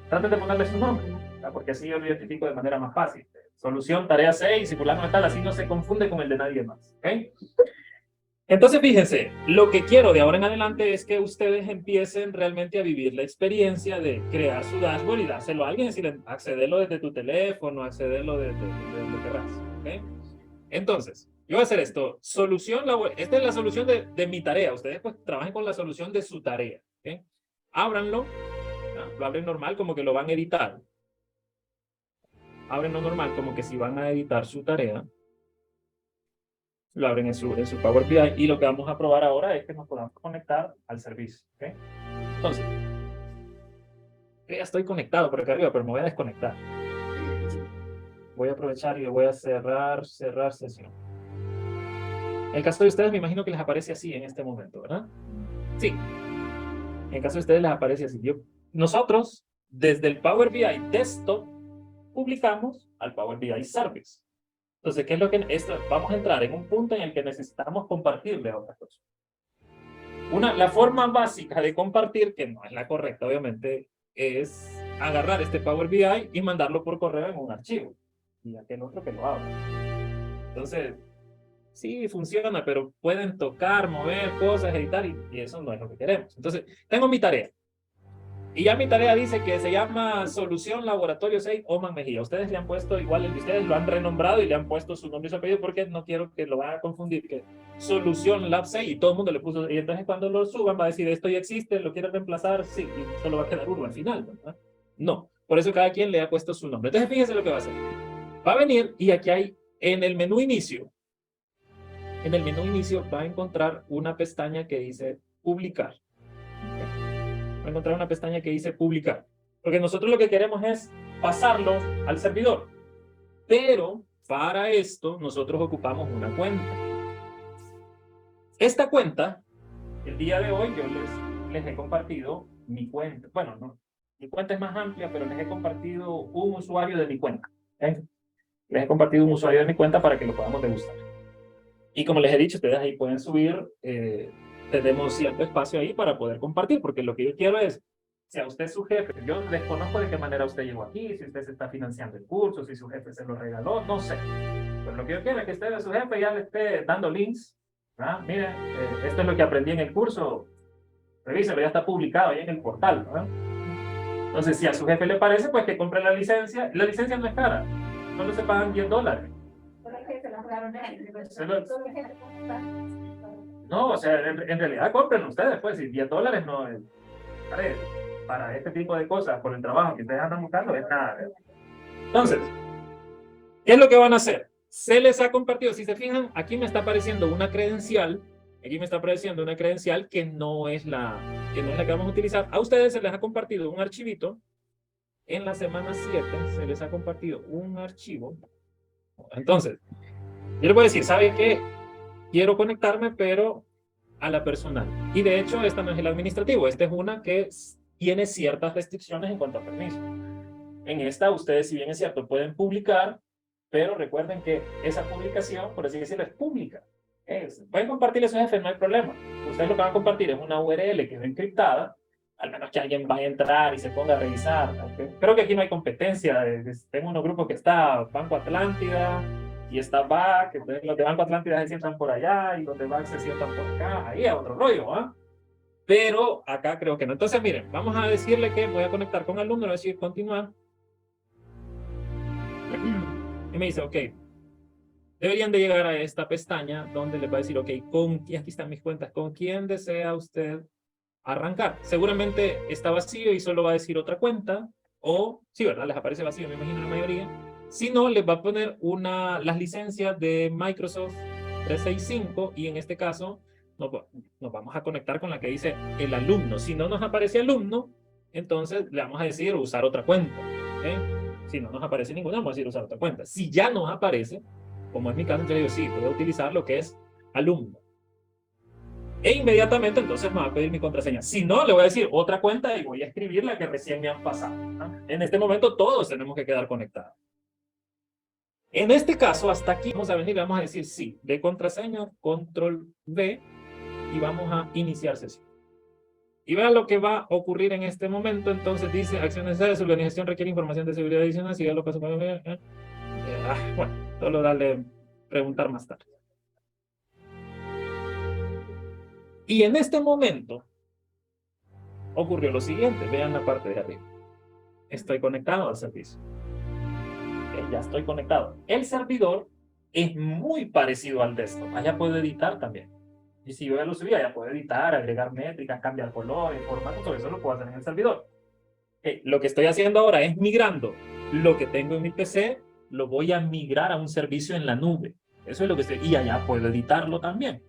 traten de ponerle su nombre, ¿verdad? Porque así yo lo identifico de manera más fácil. Solución, tarea 6, y fulano tal, así no se confunde con el de nadie más. ¿Okay? Entonces, fíjense, lo que quiero de ahora en adelante es que ustedes empiecen realmente a vivir la experiencia de crear su dashboard y dárselo a alguien, es decir, accederlo desde tu teléfono, accederlo desde donde querrás. ¿Okay? Entonces, yo voy a hacer esto. Esta es la solución de mi tarea. Ustedes pues trabajen con la solución de su tarea. ¿Okay? Ábranlo. Lo abren normal como que lo van a editar. Ábrenlo normal como que si van a editar su tarea. Lo abren en su Power BI y lo que vamos a probar ahora es que nos podamos conectar al servicio. ¿Okay? Entonces, ya estoy conectado por acá arriba, pero me voy a desconectar. Voy a aprovechar y le voy a cerrar sesión. En el caso de ustedes, me imagino que les aparece así en este momento, ¿verdad? Sí. En el caso de ustedes les aparece así. Nosotros, desde el Power BI Desktop, publicamos al Power BI Service. Entonces, ¿qué es lo que vamos a entrar en un punto en el que necesitamos compartirle a otras personas? La forma básica de compartir, que no es la correcta, obviamente, es agarrar este Power BI y mandarlo por correo en un archivo. Y aquel otro que lo abra. Entonces, sí, funciona, pero pueden tocar, mover cosas, editar, y eso no es lo que queremos. Entonces, tengo mi tarea. Y ya mi tarea dice que se llama Solución Laboratorio 6 Osman Mejía. Ustedes le han puesto igual, ustedes lo han renombrado y le han puesto su nombre y su apellido porque no quiero que lo vayan a confundir, que Solución Lab 6 y todo el mundo le puso, y entonces cuando lo suban va a decir, esto ya existe, lo quieren reemplazar, sí, y solo va a quedar uno al final, ¿verdad? No, por eso cada quien le ha puesto su nombre. Entonces fíjense lo que va a hacer. Va a venir y aquí hay, en el menú inicio va a encontrar una pestaña que dice Publicar. Va a encontrar una pestaña que dice publicar. Porque nosotros lo que queremos es pasarlo al servidor. Pero para esto nosotros ocupamos una cuenta. Esta cuenta, el día de hoy yo les he compartido mi cuenta. Bueno, no, mi cuenta es más amplia, pero les he compartido un usuario de mi cuenta. ¿Okay? Les he compartido un usuario de mi cuenta para que lo podamos degustar. Y como les he dicho, ustedes ahí pueden subir, tenemos cierto espacio ahí para poder compartir, porque lo que yo quiero es, si a usted es su jefe, yo desconozco de qué manera usted llegó aquí, si usted se está financiando el curso, si su jefe se lo regaló, no sé. Pero lo que yo quiero es que usted a su jefe ya le esté dando links. ¿Verdad? Mire, esto es lo que aprendí en el curso, revíselo, ya está publicado ahí en el portal. ¿Verdad? Entonces, si a su jefe le parece, pues que compre la licencia. La licencia no es cara, solo se pagan $10. No, o sea, en realidad compren ustedes, pues, y $10 no es, ¿vale? Para este tipo de cosas, por el trabajo que ustedes andan buscando, es nada. Entonces, ¿qué es lo que van a hacer? Se les ha compartido, si se fijan, aquí me está apareciendo una credencial, aquí me está apareciendo una credencial que no es la que vamos a utilizar. A ustedes se les ha compartido un archivito, en la semana 7 se les ha compartido un archivo. Entonces, yo les voy a decir, ¿sabe qué? Quiero conectarme, pero a la personal. Y de hecho, esta no es el administrativo, esta es una que tiene ciertas restricciones en cuanto a permiso. En esta, ustedes, si bien es cierto, pueden publicar, pero recuerden que esa publicación, por así decirlo, es pública. Pueden compartirle a su jefe, no hay problema. Ustedes lo que van a compartir es una URL que es encriptada, al menos que alguien vaya a entrar y se ponga a revisar. Creo que aquí no hay competencia. Tengo unos grupos que está Banco Atlántida y está BAC, entonces los de Banco Atlántida se sientan por allá y los de BAC se sientan por acá. Ahí es otro rollo, ¿ah? Pero acá creo que no. Entonces, miren, vamos a decirle que voy a conectar con alumno, le voy a decir continuar. Y me dice, ok, deberían de llegar a esta pestaña donde les va a decir, ok, y aquí están mis cuentas, ¿con quién desea usted arrancar? Seguramente está vacío y solo va a decir otra cuenta, o, sí, ¿verdad? Les aparece vacío, me imagino la mayoría. Si no, les va a poner las licencias de Microsoft 365 y en este caso nos vamos a conectar con la que dice el alumno. Si no nos aparece alumno, entonces le vamos a decir usar otra cuenta. ¿Okay? Si no nos aparece ninguna, vamos a decir usar otra cuenta. Si ya nos aparece, como es mi caso, entonces digo, sí, voy a utilizar lo que es alumno. E inmediatamente entonces me va a pedir mi contraseña. Si no, le voy a decir otra cuenta y voy a escribir la que recién me han pasado. ¿No? En este momento todos tenemos que quedar conectados. En este caso, hasta aquí vamos a venir y vamos a decir sí, de contraseña, control V, y vamos a iniciar sesión. Y vean lo que va a ocurrir en este momento. Entonces dice, acciones de su organización requiere información de seguridad adicional. Si ya lo paso con bueno, solo darle preguntar más tarde. Y en este momento ocurrió lo siguiente. Vean la parte de arriba. Estoy conectado al servicio. Ya estoy conectado. El servidor es muy parecido al desktop. Allá puedo editar también. Y si yo ya lo subí, allá puedo editar, agregar métricas, cambiar colores, formatos, todo eso lo puedo hacer en el servidor. Lo que estoy haciendo ahora es migrando lo que tengo en mi PC, lo voy a migrar a un servicio en la nube. Eso es lo que estoy, y allá puedo editarlo también.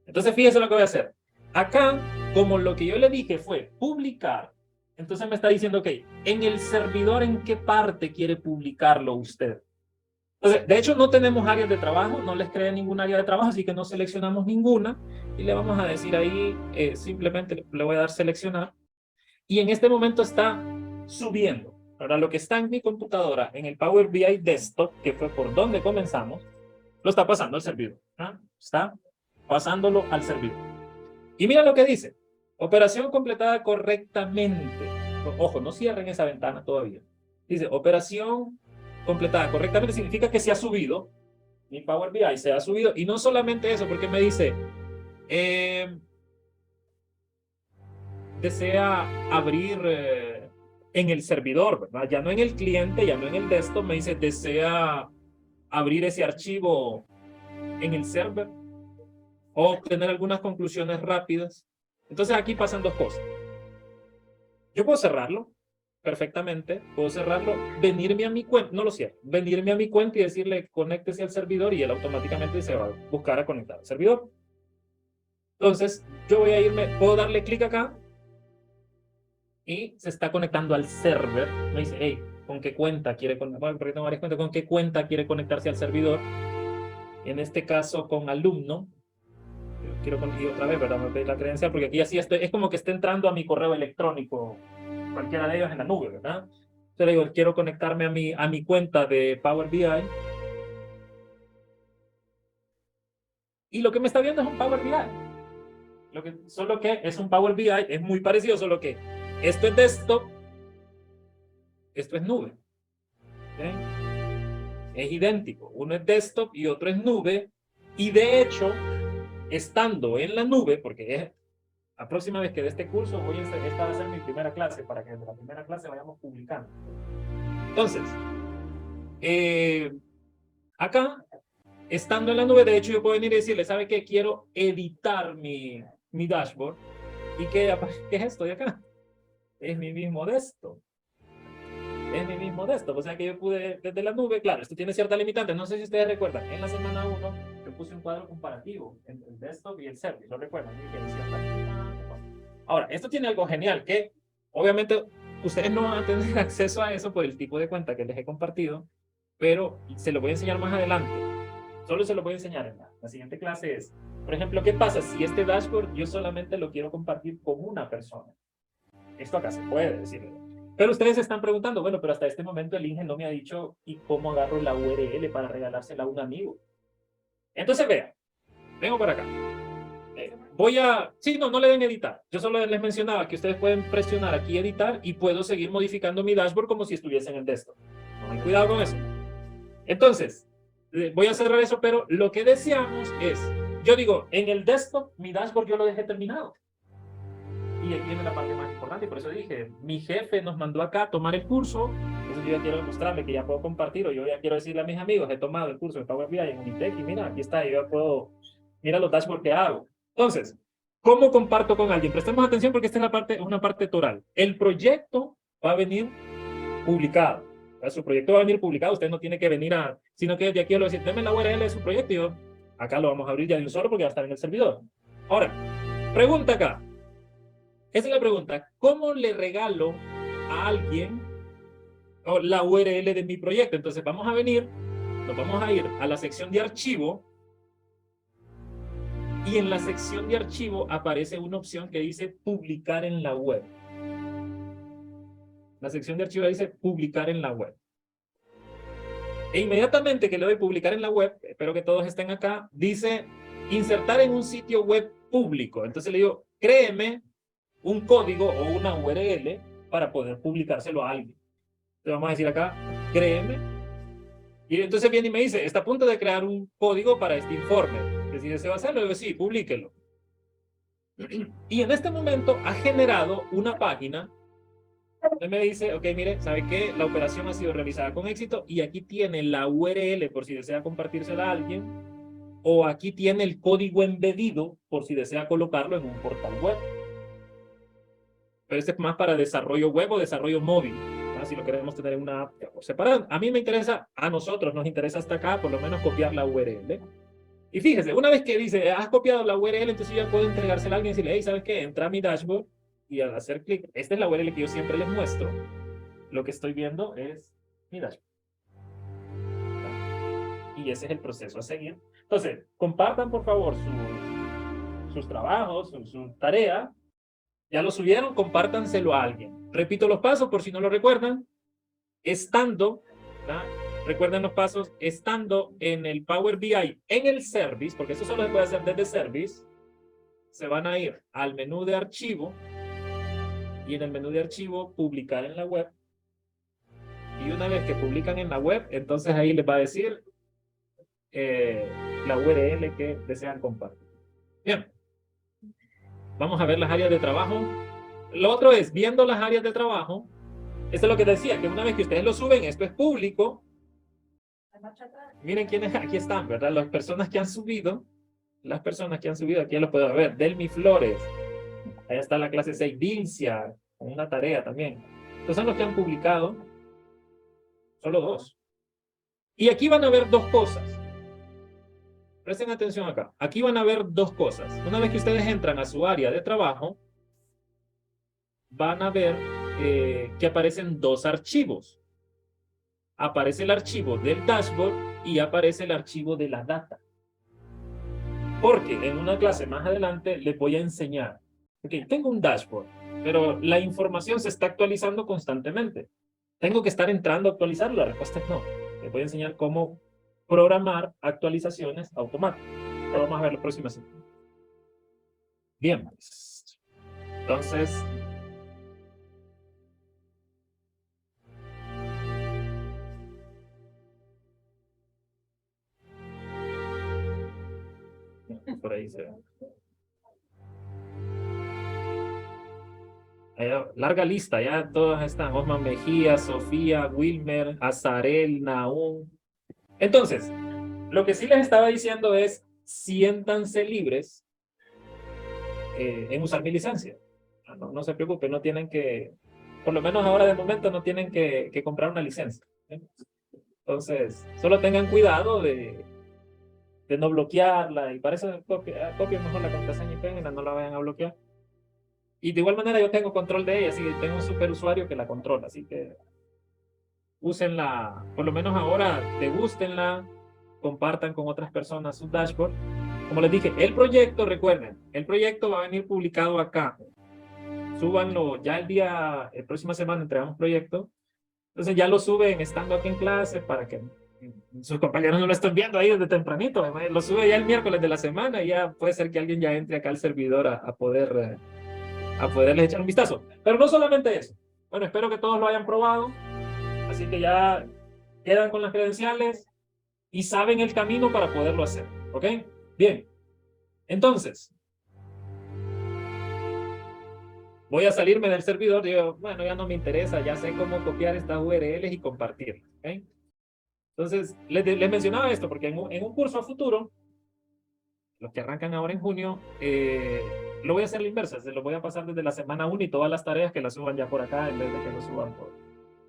Entonces, fíjese lo que voy a hacer. Acá, como lo que yo le dije fue publicar, entonces me está diciendo, ok, en el servidor, ¿en qué parte quiere publicarlo usted? Entonces, de hecho, no tenemos áreas de trabajo, no les crea ningún área de trabajo, así que no seleccionamos ninguna. Y le vamos a decir ahí, simplemente le voy a dar seleccionar. Y en este momento está subiendo. Ahora, lo que está en mi computadora, en el Power BI Desktop, que fue por donde comenzamos, lo está pasando al servidor. ¿Ah? Está pasándolo al servidor. Y mira lo que dice. Operación completada correctamente. Ojo, no cierren esa ventana todavía. Dice, operación completada correctamente significa que se ha subido. Mi Power BI se ha subido. Y no solamente eso, porque me dice, desea abrir en el servidor, ¿verdad? Ya no en el cliente, ya no en el desktop. Me dice, desea abrir ese archivo en el server o obtener algunas conclusiones rápidas. Entonces aquí pasan dos cosas. Yo puedo cerrarlo perfectamente, puedo cerrarlo, venirme a mi cuenta, no lo cierro, venirme a mi cuenta y decirle conéctese al servidor y él automáticamente se va a buscar a conectar al servidor. Entonces yo voy a irme, puedo darle clic acá y se está conectando al server. Me dice, hey, ¿con qué cuenta quiere conectarse? Porque tengo varias cuentas, ¿con qué cuenta quiere conectarse al servidor? En este caso con alumno. Quiero conseguir otra vez, ¿verdad? Me pedí la credencial porque aquí así estoy, es como que está entrando a mi correo electrónico, cualquiera de ellos en la nube, ¿verdad? Entonces le digo, quiero conectarme a mi cuenta de Power BI. Y lo que me está viendo es un Power BI. Solo que es un Power BI, es muy parecido, solo que esto es desktop, esto es nube. ¿Okay? Es idéntico. Uno es desktop y otro es nube. Y de hecho, estando en la nube, porque es la próxima vez que dé este curso, esta va a ser mi primera clase, para que desde la primera clase vayamos publicando. Entonces, acá Estando en la nube, de hecho, yo puedo venir y decirle, ¿sabe qué? Quiero editar mi dashboard. ¿Y qué es esto de acá? Es mi mismo desktop. Es mi mismo desktop. O sea que yo pude, desde la nube, claro, esto tiene ciertas limitantes. No sé si ustedes recuerdan, en la semana 1 yo puse un cuadro comparativo entre el desktop y el service. ¿Lo recuerdan? Ahora, esto tiene algo genial, que obviamente ustedes no van a tener acceso a eso por el tipo de cuenta que les he compartido, pero se lo voy a enseñar más adelante. Solo se lo voy a enseñar en la siguiente clase. Es, por ejemplo, ¿qué pasa si este dashboard yo solamente lo quiero compartir con una persona? Esto acá se puede decir. Pero ustedes se están preguntando, bueno, pero hasta este momento el Inge no me ha dicho ¿y cómo agarro la URL para regalársela a un amigo? Entonces, vean, vengo para acá. Voy a... Sí, no le den editar. Yo solo les mencionaba que ustedes pueden presionar aquí editar y puedo seguir modificando mi dashboard como si estuviese en el desktop. No, cuidado con eso. Entonces, voy a cerrar eso, pero lo que deseamos es, yo digo, en el desktop, mi dashboard yo lo dejé terminado. Y aquí viene la parte más importante, y por eso dije, mi jefe nos mandó acá a tomar el curso, entonces yo ya quiero demostrarle que ya puedo compartir, o yo ya quiero decirle a mis amigos, he tomado el curso de Power BI en Unitec, y mira, aquí está, yo ya puedo, mira los dashboards que hago. Entonces, ¿cómo comparto con alguien? Prestemos atención porque esta es una parte toral. El proyecto va a venir publicado. Su proyecto va a venir publicado, usted no tiene que venir a, sino que de aquí lo decir, denme la URL de su proyecto y yo, acá lo vamos a abrir ya de un solo porque va a estar en el servidor. Ahora, pregunta acá. Esa es la pregunta. ¿Cómo le regalo a alguien la URL de mi proyecto? Entonces vamos a venir, nos vamos a ir a la sección de archivo y en la sección de archivo aparece una opción que dice publicar en la web. La sección de archivo dice publicar en la web. E inmediatamente que le doy publicar en la web, espero que todos estén acá, dice insertar en un sitio web público. Entonces le digo, créeme un código o una URL para poder publicárselo a alguien. Entonces vamos a decir acá, créeme. Y entonces viene y me dice, está a punto de crear un código para este informe. Que si desea hacerlo, digo, sí, publíquelo. Y en este momento ha generado una página. Entonces me dice, ok, mire, ¿sabe qué? La operación ha sido realizada con éxito y aquí tiene la URL por si desea compartírsela a alguien, o aquí tiene el código embedido por si desea colocarlo en un portal web. Pero este es más para desarrollo web o desarrollo móvil, ¿no? Si lo queremos tener en una app separada. A mí me interesa, a nosotros nos interesa hasta acá, por lo menos copiar la URL. Y fíjese, una vez que dice, has copiado la URL, entonces yo ya puedo entregársela a alguien y decirle, hey, ¿sabes qué? Entra a mi dashboard y al hacer clic, esta es la URL que yo siempre les muestro. Lo que estoy viendo es mi dashboard. Y ese es el proceso a seguir. Entonces, compartan por favor sus trabajos, su tarea. Ya lo subieron, compártanselo a alguien. Repito los pasos por si no lo recuerdan. Estando, ¿verdad? Recuerden los pasos, estando en el Power BI, en el Service, porque eso solo se puede hacer desde Service, se van a ir al menú de archivo y en el menú de archivo publicar en la web. Y una vez que publican en la web, entonces ahí les va a decir la URL que desean compartir. Bien. Vamos a ver las áreas de trabajo. Lo otro es, viendo las áreas de trabajo, esto es lo que decía, que una vez que ustedes lo suben, esto es público. Miren quiénes aquí están, ¿verdad? Las personas que han subido, aquí lo puedo ver. Delmi Flores, ahí está la clase 6, Dilcia, con una tarea también. Estos son los que han publicado, solo 2. Y aquí van a ver 2 cosas. Presten atención acá. Aquí van a ver 2 cosas. Una vez que ustedes entran a su área de trabajo, van a ver que aparecen 2 archivos. Aparece el archivo del dashboard y aparece el archivo de la data. Porque en una clase más adelante les voy a enseñar. Ok, tengo un dashboard, pero la información se está actualizando constantemente. ¿Tengo que estar entrando a actualizarlo? La respuesta es no. Les voy a enseñar cómo programar actualizaciones automáticas. Pero vamos a ver la próxima semana. Bien, pues. Entonces, por ahí se ve. Larga lista, ya todas están. Osman Mejía, Sofía, Wilmer, Azarel, Naum. Entonces, Lo que sí les estaba diciendo es, siéntanse libres en usar mi licencia. No se preocupen, no tienen que, por lo menos ahora de momento, no tienen que comprar una licencia. Entonces, solo tengan cuidado de no bloquearla, y para eso copien mejor la contraseña y péguenla, no la vayan a bloquear. Y de igual manera yo tengo control de ella, así que tengo un super usuario que la controla, así que úsenla, por lo menos ahora, degústenla, compartan con otras personas su dashboard. Como les dije, el proyecto, recuerden, el proyecto va a venir publicado acá. Súbanlo ya el próxima semana entregamos proyecto. Entonces ya lo suben estando aquí en clase para que sus compañeros no lo estén viendo ahí desde tempranito. Lo sube ya el miércoles de la semana y ya puede ser que alguien ya entre acá al servidor a poderles echar un vistazo. Pero no solamente eso. Bueno, espero que todos lo hayan probado. Así que ya quedan con las credenciales y saben el camino para poderlo hacer. ¿Ok? Bien. Entonces, voy a salirme del servidor. Digo, bueno, ya no me interesa. Ya sé cómo copiar estas URLs y compartirlas. ¿Ok? Entonces, les mencionaba esto porque en un curso a futuro, los que arrancan ahora en junio, lo voy a hacer a la inversa. Se lo voy a pasar desde la semana 1 y todas las tareas que las suban ya por acá en vez de que lo suban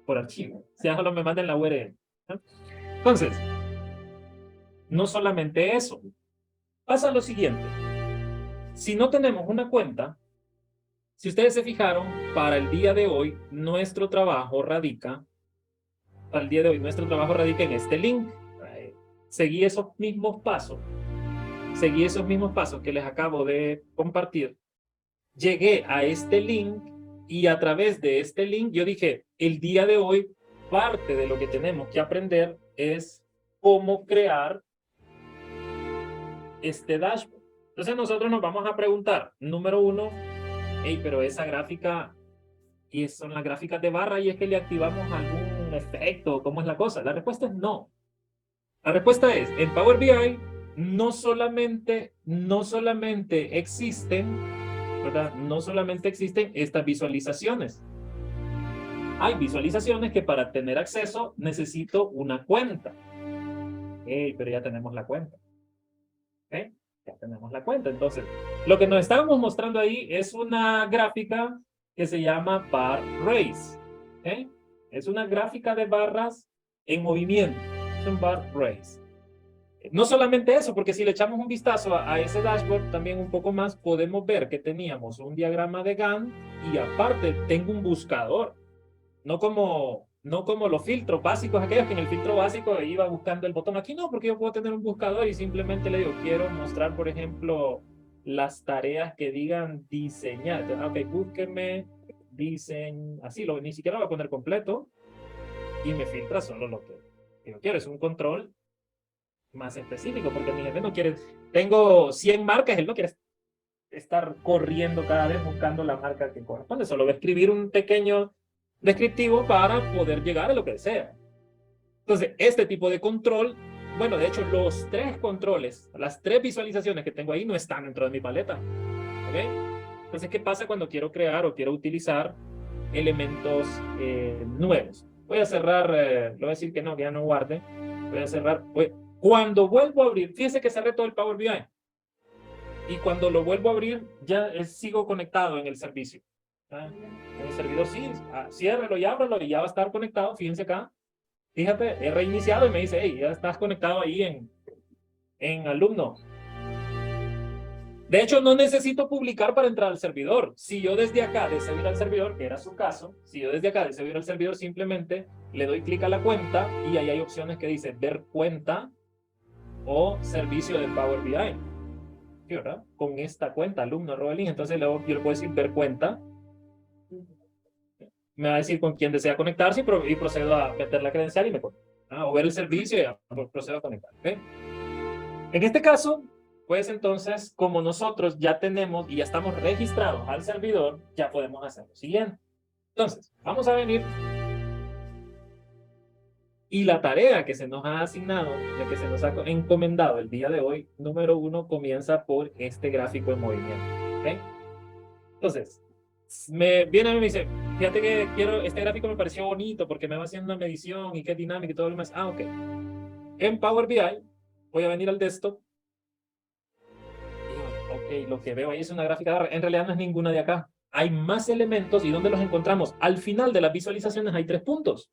por archivo. O sea, solo me manden la URL. ¿No? Entonces, no solamente eso. Pasa lo siguiente. Si no tenemos una cuenta, si ustedes se fijaron, para el día de hoy, nuestro trabajo radica en este link. Seguí esos mismos pasos. Que les acabo de compartir. Llegué a este link y a través de este link yo dije, el día de hoy, parte de lo que tenemos que aprender es cómo crear este dashboard. Entonces nosotros nos vamos a preguntar, número 1, hey, pero esa gráfica, y son las gráficas de barra, y es que le activamos algún efecto, ¿cómo es la cosa? La respuesta es no. La respuesta es, en Power BI no solamente existen, ¿verdad? No solamente existen estas visualizaciones. Hay visualizaciones que para tener acceso necesito una cuenta. Hey, pero ya tenemos la cuenta. ¿Okay? Ya tenemos la cuenta. Entonces, lo que nos estábamos mostrando ahí es una gráfica que se llama bar race. ¿Okay? Es una gráfica de barras en movimiento. Es un bar race. No solamente eso, porque si le echamos un vistazo a ese dashboard, también un poco más, podemos ver que teníamos un diagrama de Gantt y aparte tengo un buscador. No como los filtros básicos, aquellos que en el filtro básico iba buscando el botón. Aquí no, porque yo puedo tener un buscador y simplemente le digo, quiero mostrar, por ejemplo, las tareas que digan diseñar. Ok, búsqueme, así, ni siquiera lo voy a poner completo y me filtra solo lo que yo quiero. Es un control más específico, porque mi jefe no quiere, tengo 100 marcas, él no quiere estar corriendo cada vez buscando la marca que corresponde, solo va a escribir un pequeño descriptivo para poder llegar a lo que desea. Entonces, este tipo de control, bueno, de hecho, los 3 controles, las 3 visualizaciones que tengo ahí no están dentro de mi paleta. ¿Ok? Entonces, ¿qué pasa cuando quiero crear o quiero utilizar elementos nuevos? Voy a cerrar, le voy a decir que ya no guarde. Voy a cerrar. Cuando vuelvo a abrir, fíjense que cerré todo el Power BI. Y cuando lo vuelvo a abrir, ya sigo conectado en el servicio. En el servidor sí, ciérralo y ábralo y ya va a estar conectado. Fíjense acá. Fíjate, he reiniciado y me dice, hey, ya estás conectado ahí en alumno. De hecho, no necesito publicar para entrar al servidor. Si yo desde acá deseo ir al servidor, que era su caso, si yo desde acá deseo ir al servidor, simplemente le doy clic a la cuenta y ahí hay opciones que dice ver cuenta o servicio de Power BI. ¿Sí, verdad? Con esta cuenta, alumno, Robelín. Entonces yo le puedo decir ver cuenta. Me va a decir con quién desea conectarse y procedo a meter la credencial y me conecto. O ver el servicio y procedo a conectar. ¿Okay? En este caso, pues entonces, como nosotros ya tenemos y ya estamos registrados al servidor, ya podemos hacer lo siguiente. Entonces, vamos a venir y la tarea que se nos ha asignado, la que se nos ha encomendado el día de hoy, número 1, comienza por este gráfico en movimiento. ¿Okay? Entonces, viene y me dice, fíjate que este gráfico me pareció bonito porque me va haciendo una medición y qué dinámica y todo lo demás. Ok. En Power BI voy a venir al desktop. Y digo, ok, lo que veo ahí es una gráfica de barra. En realidad no es ninguna de acá. Hay más elementos y ¿dónde los encontramos? Al final de las visualizaciones hay 3 puntos.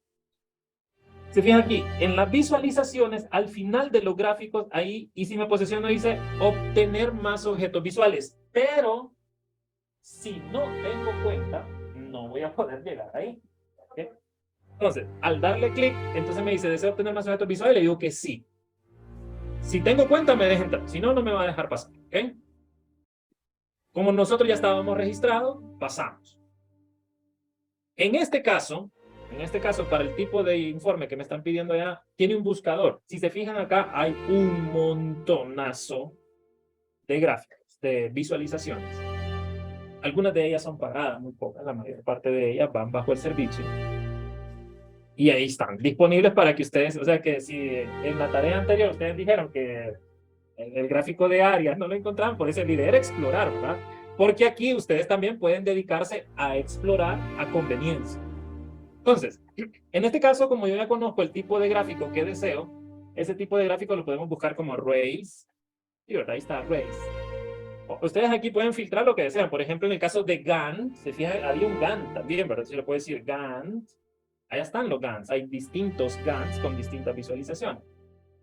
Se fijan aquí, en las visualizaciones, al final de los gráficos, ahí, y si me posiciono, dice obtener más objetos visuales. Pero, si no tengo cuenta, no voy a poder llegar ahí. ¿Okay? Entonces, al darle clic, entonces me dice, ¿deseo obtener más objetos visuales? Le digo que sí. Si tengo cuenta, me deja entrar. Si no, no me va a dejar pasar. ¿Okay? Como nosotros ya estábamos registrados, pasamos. En este caso, para el tipo de informe que me están pidiendo allá, tiene un buscador. Si se fijan acá, hay un montonazo de gráficos, de visualizaciones. Algunas de ellas son pagadas, muy pocas, la mayor parte de ellas van bajo el servicio. Y ahí están, disponibles para que ustedes, o sea que si en la tarea anterior ustedes dijeron que el gráfico de áreas no lo encontraban, por eso la idea era explorar, ¿verdad? Porque aquí ustedes también pueden dedicarse a explorar a conveniencia. Entonces, en este caso, como yo ya conozco el tipo de gráfico que deseo, ese tipo de gráfico lo podemos buscar como arrays. Y ahí está, arrays. Ustedes aquí pueden filtrar lo que desean. Por ejemplo, en el caso de Gantt, se fijan, había un Gantt también, ¿verdad? Se le puede decir Gantt. Allá están los Gantts. Hay distintos Gantts con distintas visualizaciones.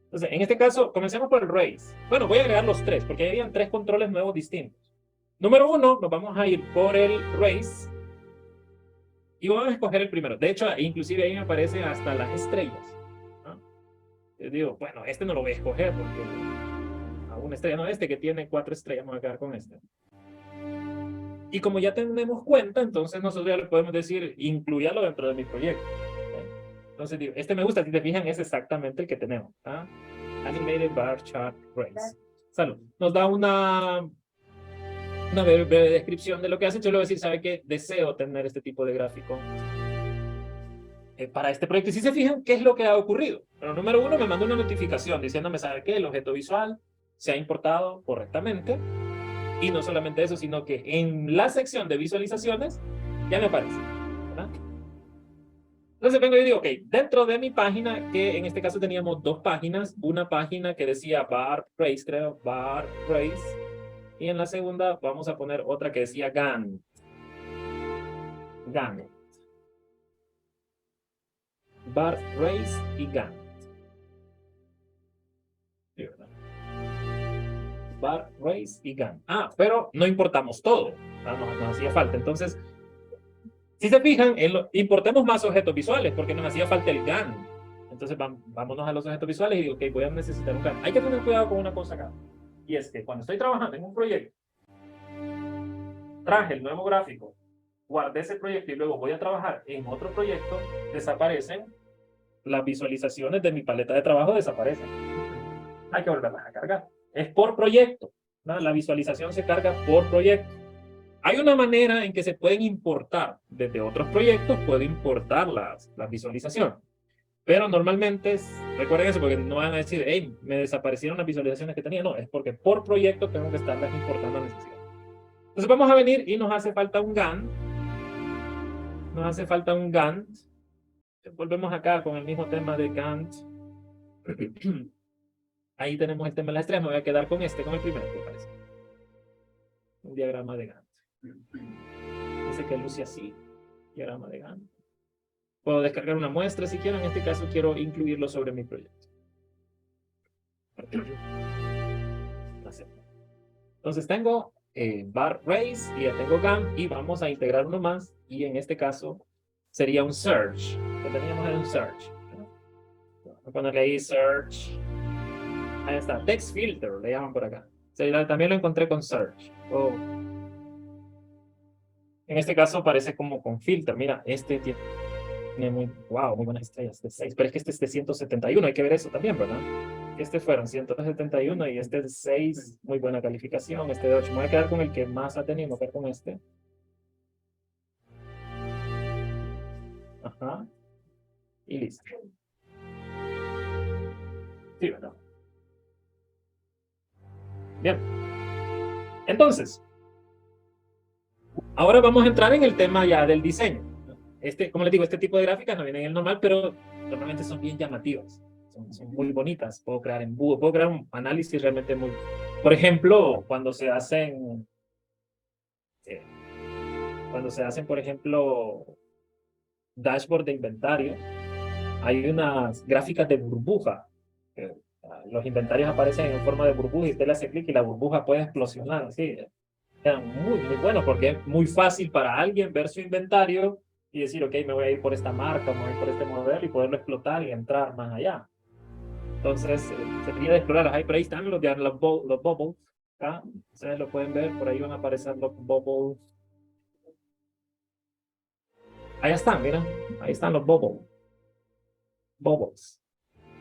Entonces, en este caso, comencemos por el arrays. Bueno, voy a agregar los 3, porque habían 3 controles nuevos distintos. Número 1, nos vamos a ir por el arrays. Y vamos a escoger el primero. De hecho, inclusive ahí me aparecen hasta las estrellas. ¿No? Yo digo, bueno, este no lo voy a escoger porque a una estrella, no, este que tiene 4 estrellas, vamos a quedar con este. Y como ya tenemos cuenta, entonces nosotros ya le podemos decir, incluyalo dentro de mi proyecto. ¿Okay? Entonces digo, este me gusta, si te fijan, es exactamente el que tenemos. ¿Ah? Animated Bar Chart Race. Salud. Nos da una breve descripción de lo que hace. Yo le voy a decir, ¿sabe qué? Deseo tener este tipo de gráfico para este proyecto. Y si se fijan, ¿qué es lo que ha ocurrido? Bueno, número 1, me mandó una notificación diciéndome, ¿sabe qué? El objeto visual se ha importado correctamente. Y no solamente eso, sino que en la sección de visualizaciones ya me aparece. ¿Verdad? Entonces vengo y digo, ok, dentro de mi página, que en este caso teníamos 2 páginas, una página que decía bar race, creo, bar race, y en la segunda vamos a poner otra que decía Gantt. Gantt. Bar race y Gantt. Sí, ¿verdad? Bar race y Gantt. Ah, pero no importamos todo. Nos hacía falta. Entonces, si se fijan, importemos más objetos visuales porque nos hacía falta el Gantt. Entonces, vámonos a los objetos visuales y digo, ok, voy a necesitar un Gantt. Hay que tener cuidado con una cosa acá. Y es que cuando estoy trabajando en un proyecto, traje el nuevo gráfico, guardé ese proyecto y luego voy a trabajar en otro proyecto, desaparecen las visualizaciones de mi paleta de trabajo, desaparecen. Hay que volverlas a cargar. Es por proyecto, ¿no? La visualización se carga por proyecto. Hay una manera en que se pueden importar desde otros proyectos, puedo importar las visualizaciones. Pero normalmente, recuerden eso, porque no van a decir, hey, me desaparecieron las visualizaciones que tenía. No, es porque por proyecto tengo que estarlas importando a necesidad. Entonces vamos a venir y nos hace falta un Gantt. Nos hace falta un Gantt. Volvemos acá con el mismo tema de Gantt. Ahí tenemos el tema de las estrellas. Me voy a quedar con este, con el primero, ¿qué parece? Un diagrama de Gantt. Dice que luce así. Diagrama de Gantt. Puedo descargar una muestra si quiero. En este caso quiero incluirlo sobre mi proyecto. Entonces tengo bar race y ya tengo Gantt y vamos a integrar uno más y en este caso sería un search. Lo teníamos en un search. Voy a ponerle ahí search. Ahí está, text filter, le llaman por acá. También lo encontré con search. Oh. En este caso parece como con filter. Mira, este tiene muy buenas estrellas de 6, pero es que este es de 171, hay que ver eso también, ¿verdad? Este fueron 171 y este de 6, muy buena calificación. Este de 8, me voy a quedar con el que más ha tenido, me voy a quedar con este. Ajá. Y listo. Sí, ¿verdad? Bien. Entonces, ahora vamos a entrar en el tema ya del diseño. Como les digo, este tipo de gráficas no vienen en el normal, pero normalmente son bien llamativas. son muy bonitas. Puedo crear embudo, puedo crear un análisis realmente muy... Por ejemplo, eh, cuando se hacen, por ejemplo, dashboard de inventario, hay unas gráficas de burbuja. Los inventarios aparecen en forma de burbuja y usted le hace clic y la burbuja puede explosionar. Así, quedan muy, muy buenos porque es muy fácil para alguien ver su inventario y decir, ok, me voy a ir por esta marca, me voy a ir por este modelo y poderlo explotar y entrar más allá. Entonces, se quería explorar. Ahí, por ahí están los bubbles. ¿Ah? Ustedes lo pueden ver, por ahí van a aparecer los bubbles. Ahí están, miren, ahí están los bubbles.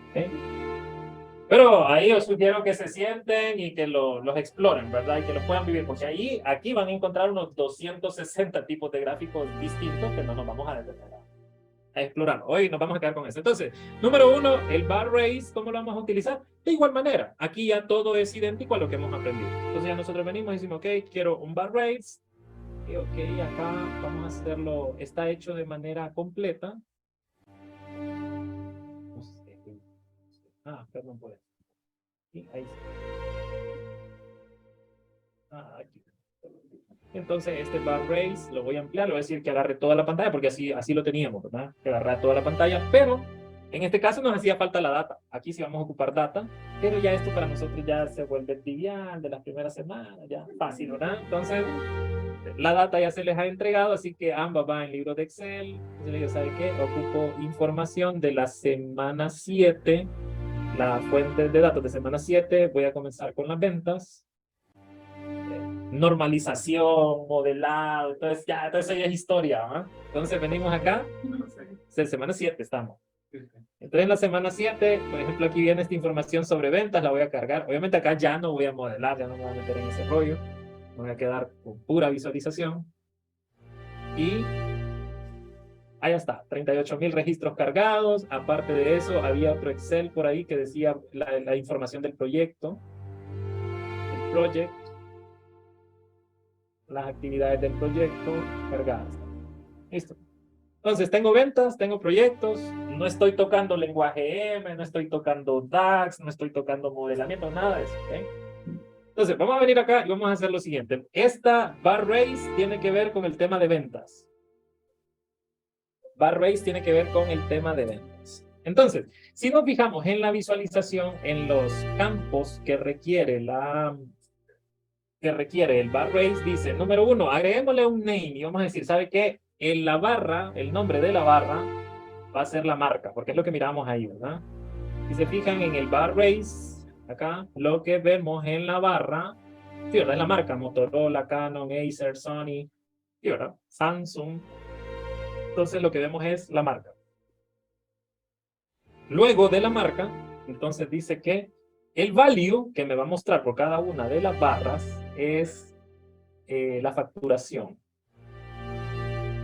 ¿Okay? Pero ahí os sugiero que se sienten y que los exploren, ¿verdad? Y que los puedan vivir, porque aquí van a encontrar unos 260 tipos de gráficos distintos que no nos vamos a detener a explorar. Hoy nos vamos a quedar con eso. Entonces, número 1, el bar race, ¿cómo lo vamos a utilizar? De igual manera, aquí ya todo es idéntico a lo que hemos aprendido. Entonces ya nosotros venimos y decimos, ok, quiero un bar race, y ok, acá vamos a hacerlo, está hecho de manera completa. No sé. Perdón por eso. Y ahí aquí. Entonces este bar race lo voy a ampliar, lo voy a decir que agarre toda la pantalla, porque así lo teníamos, ¿verdad? Que agarrar toda la pantalla, pero en este caso nos hacía falta la data. Aquí sí vamos a ocupar data, pero ya esto para nosotros ya se vuelve trivial de las primeras semanas, ya fácil, ¿verdad? Entonces la data ya se les ha entregado, así que ambas van en libro de Excel. Entonces le digo, ¿sabe qué? Ocupo información de la semana 7, la fuente de datos de semana 7, voy a comenzar con las ventas. Normalización, modelado, entonces ya es historia, ¿no? Entonces venimos acá, en semana 7 estamos. Entonces en la semana 7, por ejemplo, aquí viene esta información sobre ventas, la voy a cargar. Obviamente acá ya no voy a modelar, ya no me voy a meter en ese rollo. Me voy a quedar con pura visualización. Y ahí está, 38,000 registros cargados. Aparte de eso, había otro Excel por ahí que decía la información del proyecto. El project. Las actividades del proyecto cargadas. Listo. Entonces, tengo ventas, tengo proyectos, no estoy tocando lenguaje M, no estoy tocando DAX, no estoy tocando modelamiento, nada de eso. ¿Okay? Entonces, vamos a venir acá y vamos a hacer lo siguiente. Esta bar race tiene que ver con el tema de ventas. Bar race tiene que ver con el tema de ventas. Entonces, si nos fijamos en la visualización, en los campos que requiere el bar race, dice, número 1, agreguémosle un name y vamos a decir, ¿sabe qué? En la barra, el nombre de la barra va a ser la marca, porque es lo que miramos ahí, ¿verdad? Si se fijan en el bar race, acá, lo que vemos en la barra, sí, ¿verdad? Es la marca, Motorola, Canon, Acer, Sony, sí, ¿verdad? Samsung. Entonces lo que vemos es la marca. Luego de la marca, entonces dice que el value que me va a mostrar por cada una de las barras es la facturación.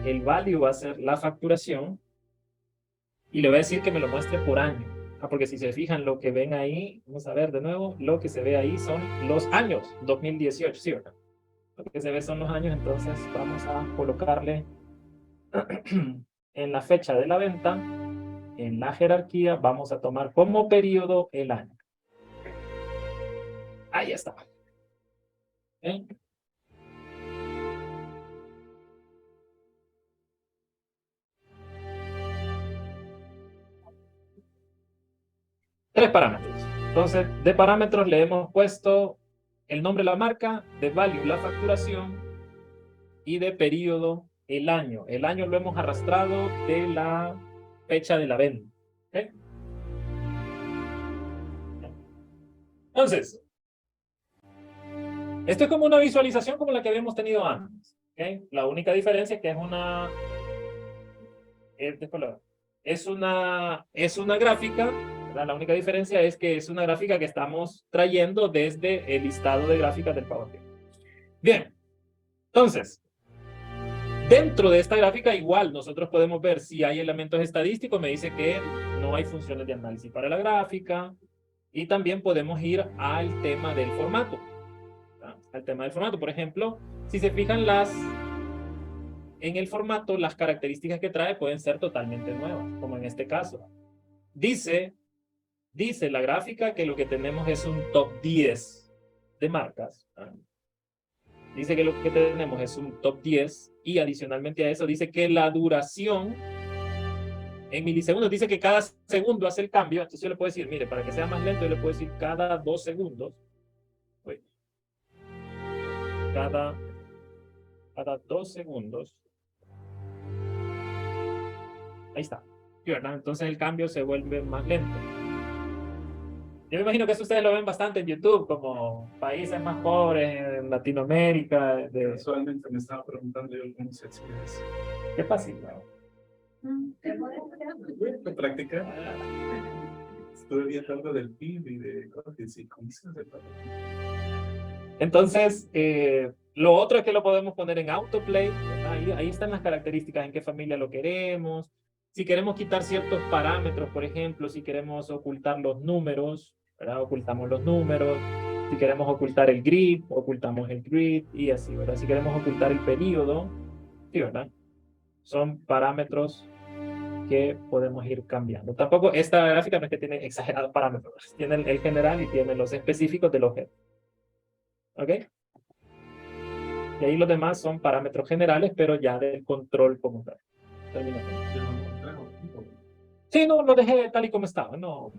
El value va a ser la facturación y le voy a decir que me lo muestre por año. Porque si se fijan lo que ven ahí, vamos a ver de nuevo, lo que se ve ahí son los años, 2018, ¿sí o no? Lo que se ve son los años, entonces vamos a colocarle en la fecha de la venta, en la jerarquía, vamos a tomar como periodo el año. Ahí está. ¿Okay? Tres parámetros. Entonces, de parámetros le hemos puesto el nombre de la marca, de value la facturación y de periodo el año. El año lo hemos arrastrado de la fecha de la venta. ¿Okay? Entonces, esto es como una visualización como la que habíamos tenido antes. ¿Okay? La única diferencia es que es una gráfica, ¿verdad? La única diferencia es que es una gráfica que estamos trayendo desde el listado de gráficas del PowerPoint. Bien, entonces, dentro de esta gráfica igual nosotros podemos ver si hay elementos estadísticos, me dice que no hay funciones de análisis para la gráfica, y también podemos ir al tema del formato. ¿Verdad? Al tema del formato, por ejemplo, si se fijan en el formato, las características que trae pueden ser totalmente nuevas, como en este caso. Dice Dice la gráfica que lo que tenemos es un top 10 de marcas. Dice que lo que tenemos es un top 10 y adicionalmente a eso dice que la duración en milisegundos, dice que cada segundo hace el cambio. Entonces yo le puedo decir, mire, para que sea más lento, yo le puedo decir cada 2 segundos. Cada 2 segundos. Ahí está. ¿Verdad? Entonces el cambio se vuelve más lento. Yo me imagino que eso ustedes lo ven bastante en YouTube, como países más pobres en Latinoamérica.
Casualmente me estaba preguntando yo cómo se hacía eso.
Qué fácil, ¿no?
¿De practicar? Estuve viendo algo del PIB y de cosas y cómo se hace para...
Entonces, lo otro es que lo podemos poner en autoplay. Ahí están las características, en qué familia lo queremos. Si queremos quitar ciertos parámetros, por ejemplo, si queremos ocultar los números, ¿verdad? Ocultamos los números. Si queremos ocultar el grid, ocultamos el grid y así, ¿verdad? Si queremos ocultar el periodo, sí, ¿verdad? Son parámetros que podemos ir cambiando. Tampoco, esta gráfica no es que tiene exagerados parámetros. Tiene el general y tiene los específicos del objeto. ¿Ok? Y ahí los demás son parámetros generales, pero ya del control como tal. Sí, no, lo dejé tal y como estaba. No,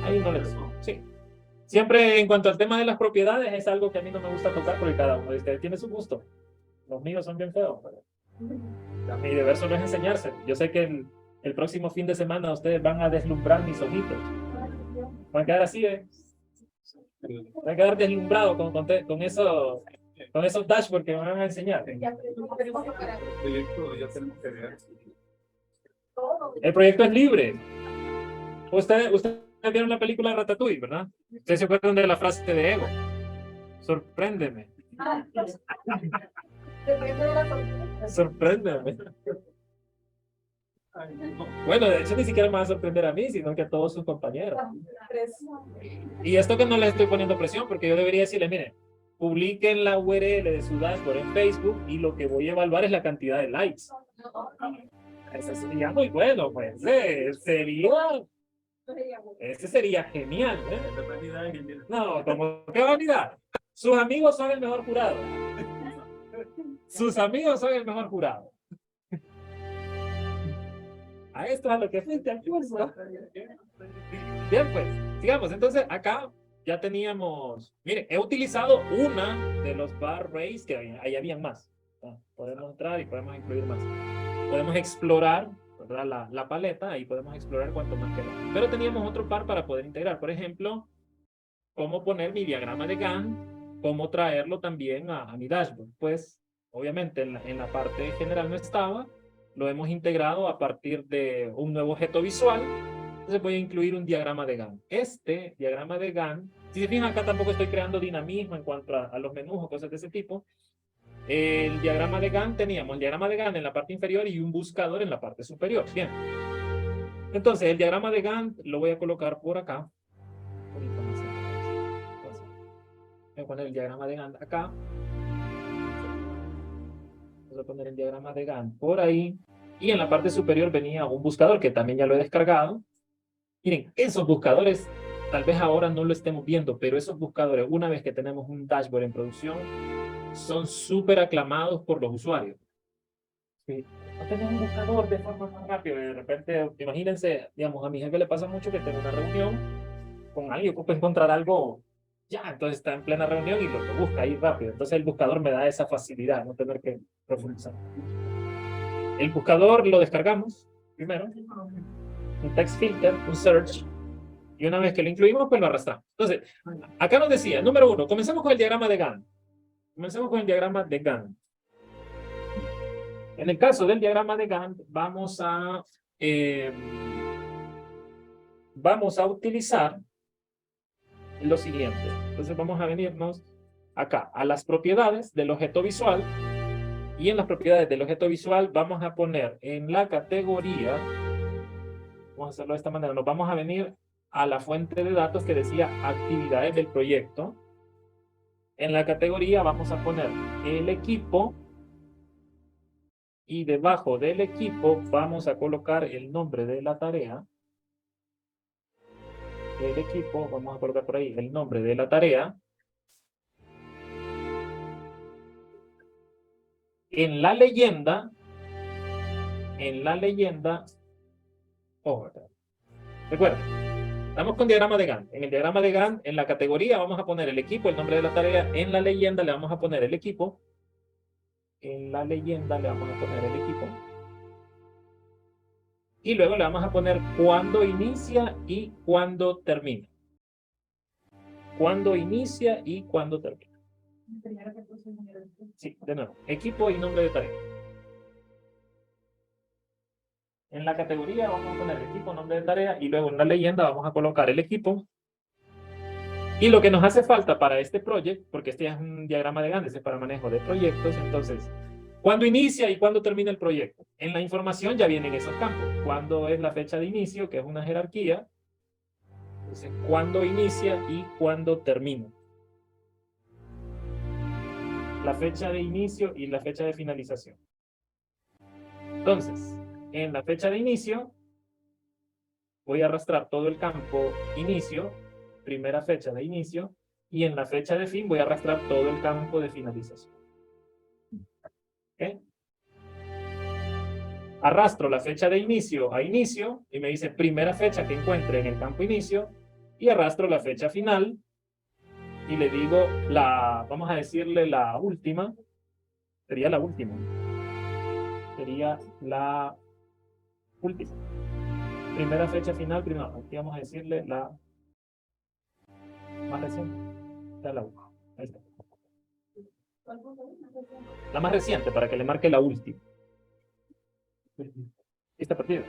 ahí no le toco. Sí. Siempre en cuanto al tema de las propiedades, es algo que a mí no me gusta tocar porque cada uno de ustedes tiene su gusto. Los míos son bien feos. Pero mi deber solo es enseñarse. Yo sé que el próximo fin de semana ustedes van a deslumbrar mis ojitos. Van a quedar así, van a quedar deslumbrados con esos dashboards que van a enseñar. El proyecto es libre. Ustedes vieron la película Ratatouille, ¿verdad? Ustedes se acuerdan de la frase de Ego. Sorpréndeme. Sorpréndeme. Bueno, de hecho ni siquiera me va a sorprender a mí, sino que a todos sus compañeros. Y esto que no les estoy poniendo presión, porque yo debería decirles, miren, publiquen la URL de su dashboard en Facebook y lo que voy a evaluar es la cantidad de likes. Eso sería muy bueno, pues. Ese sería genial, ¿eh? No, como qué vanidad. Sus amigos son el mejor jurado. Sus amigos son el mejor jurado. A esto es a lo que fuiste al curso. Bien, pues, sigamos. Entonces, acá ya teníamos... Miren, he utilizado una de los bar rays que ahí habían más. Podemos entrar y podemos incluir más. Podemos explorar, ¿verdad? La paleta y podemos explorar cuanto más queramos. Pero teníamos otro par para poder integrar. Por ejemplo, cómo poner mi diagrama de Gantt, cómo traerlo también a mi dashboard. Pues, obviamente, en la parte general no estaba. Lo hemos integrado a partir de un nuevo objeto visual. Entonces voy a incluir un diagrama de Gantt. Este diagrama de Gantt, si se fijan acá tampoco estoy creando dinamismo en cuanto a los menús o cosas de ese tipo. El diagrama de Gantt, teníamos el diagrama de Gantt en la parte inferior y un buscador en la parte superior. Bien. Entonces el diagrama de Gantt lo voy a colocar por acá. Voy a poner el diagrama de Gantt acá. Voy a poner el diagrama de Gantt por ahí. Y en la parte superior venía un buscador que también ya lo he descargado. Miren, esos buscadores, tal vez ahora no lo estemos viendo, pero esos buscadores, una vez que tenemos un dashboard en producción, son súper aclamados por los usuarios. Sí. No tenemos un buscador de forma más rápida. De repente, imagínense, digamos, a mi jefe le pasa mucho que tengo una reunión con alguien, ocupa encontrar algo ya, entonces está en plena reunión y lo busca ahí rápido. Entonces el buscador me da esa facilidad, no tener que profundizar. El buscador lo descargamos primero, un text filter, un search, y una vez que lo incluimos, pues lo arrastramos. Entonces, acá nos decía, número 1, comencemos con el diagrama de Gantt. Comencemos con el diagrama de Gantt. En el caso del diagrama de Gantt, vamos a utilizar lo siguiente. Entonces vamos a venirnos acá a las propiedades del objeto visual, y en las propiedades del objeto visual vamos a poner en la categoría, vamos a hacerlo de esta manera, nos vamos a venir a la fuente de datos que decía actividades del proyecto. En la categoría vamos a poner el equipo y debajo del equipo vamos a colocar el nombre de la tarea. el equipo, vamos a colocar por ahí el nombre de la tarea. En la leyenda, ojo, recuerden, estamos con diagrama de Gantt. En el diagrama de Gantt, en la categoría vamos a poner el equipo, el nombre de la tarea. En la leyenda le vamos a poner el equipo. En la leyenda le vamos a poner el equipo. Y luego le vamos a poner cuándo inicia y cuándo termina. Cuándo inicia y cuándo termina. Sí, de nuevo. Equipo y nombre de tarea. En la categoría vamos a poner equipo, nombre de tarea, y luego en la leyenda vamos a colocar el equipo. Y lo que nos hace falta para este proyecto, porque este es un diagrama de Gantt, es para manejo de proyectos, entonces, ¿cuándo inicia y cuándo termina el proyecto? En la información ya vienen esos campos. ¿Cuándo es la fecha de inicio, que es una jerarquía? Entonces, ¿cuándo inicia y cuándo termina? La fecha de inicio y la fecha de finalización. Entonces, en la fecha de inicio, voy a arrastrar todo el campo inicio, primera fecha de inicio, y en la fecha de fin voy a arrastrar todo el campo de finalización. ¿Okay? Arrastro la fecha de inicio a inicio, y me dice primera fecha que encuentre en el campo inicio, y arrastro la fecha final, y le digo vamos a decirle la última, sería la última. Sería la última. Primera fecha final, primero. Aquí vamos a decirle la más reciente. Esta es la 1. Ahí está. La más reciente, para que le marque la última. Esta partida.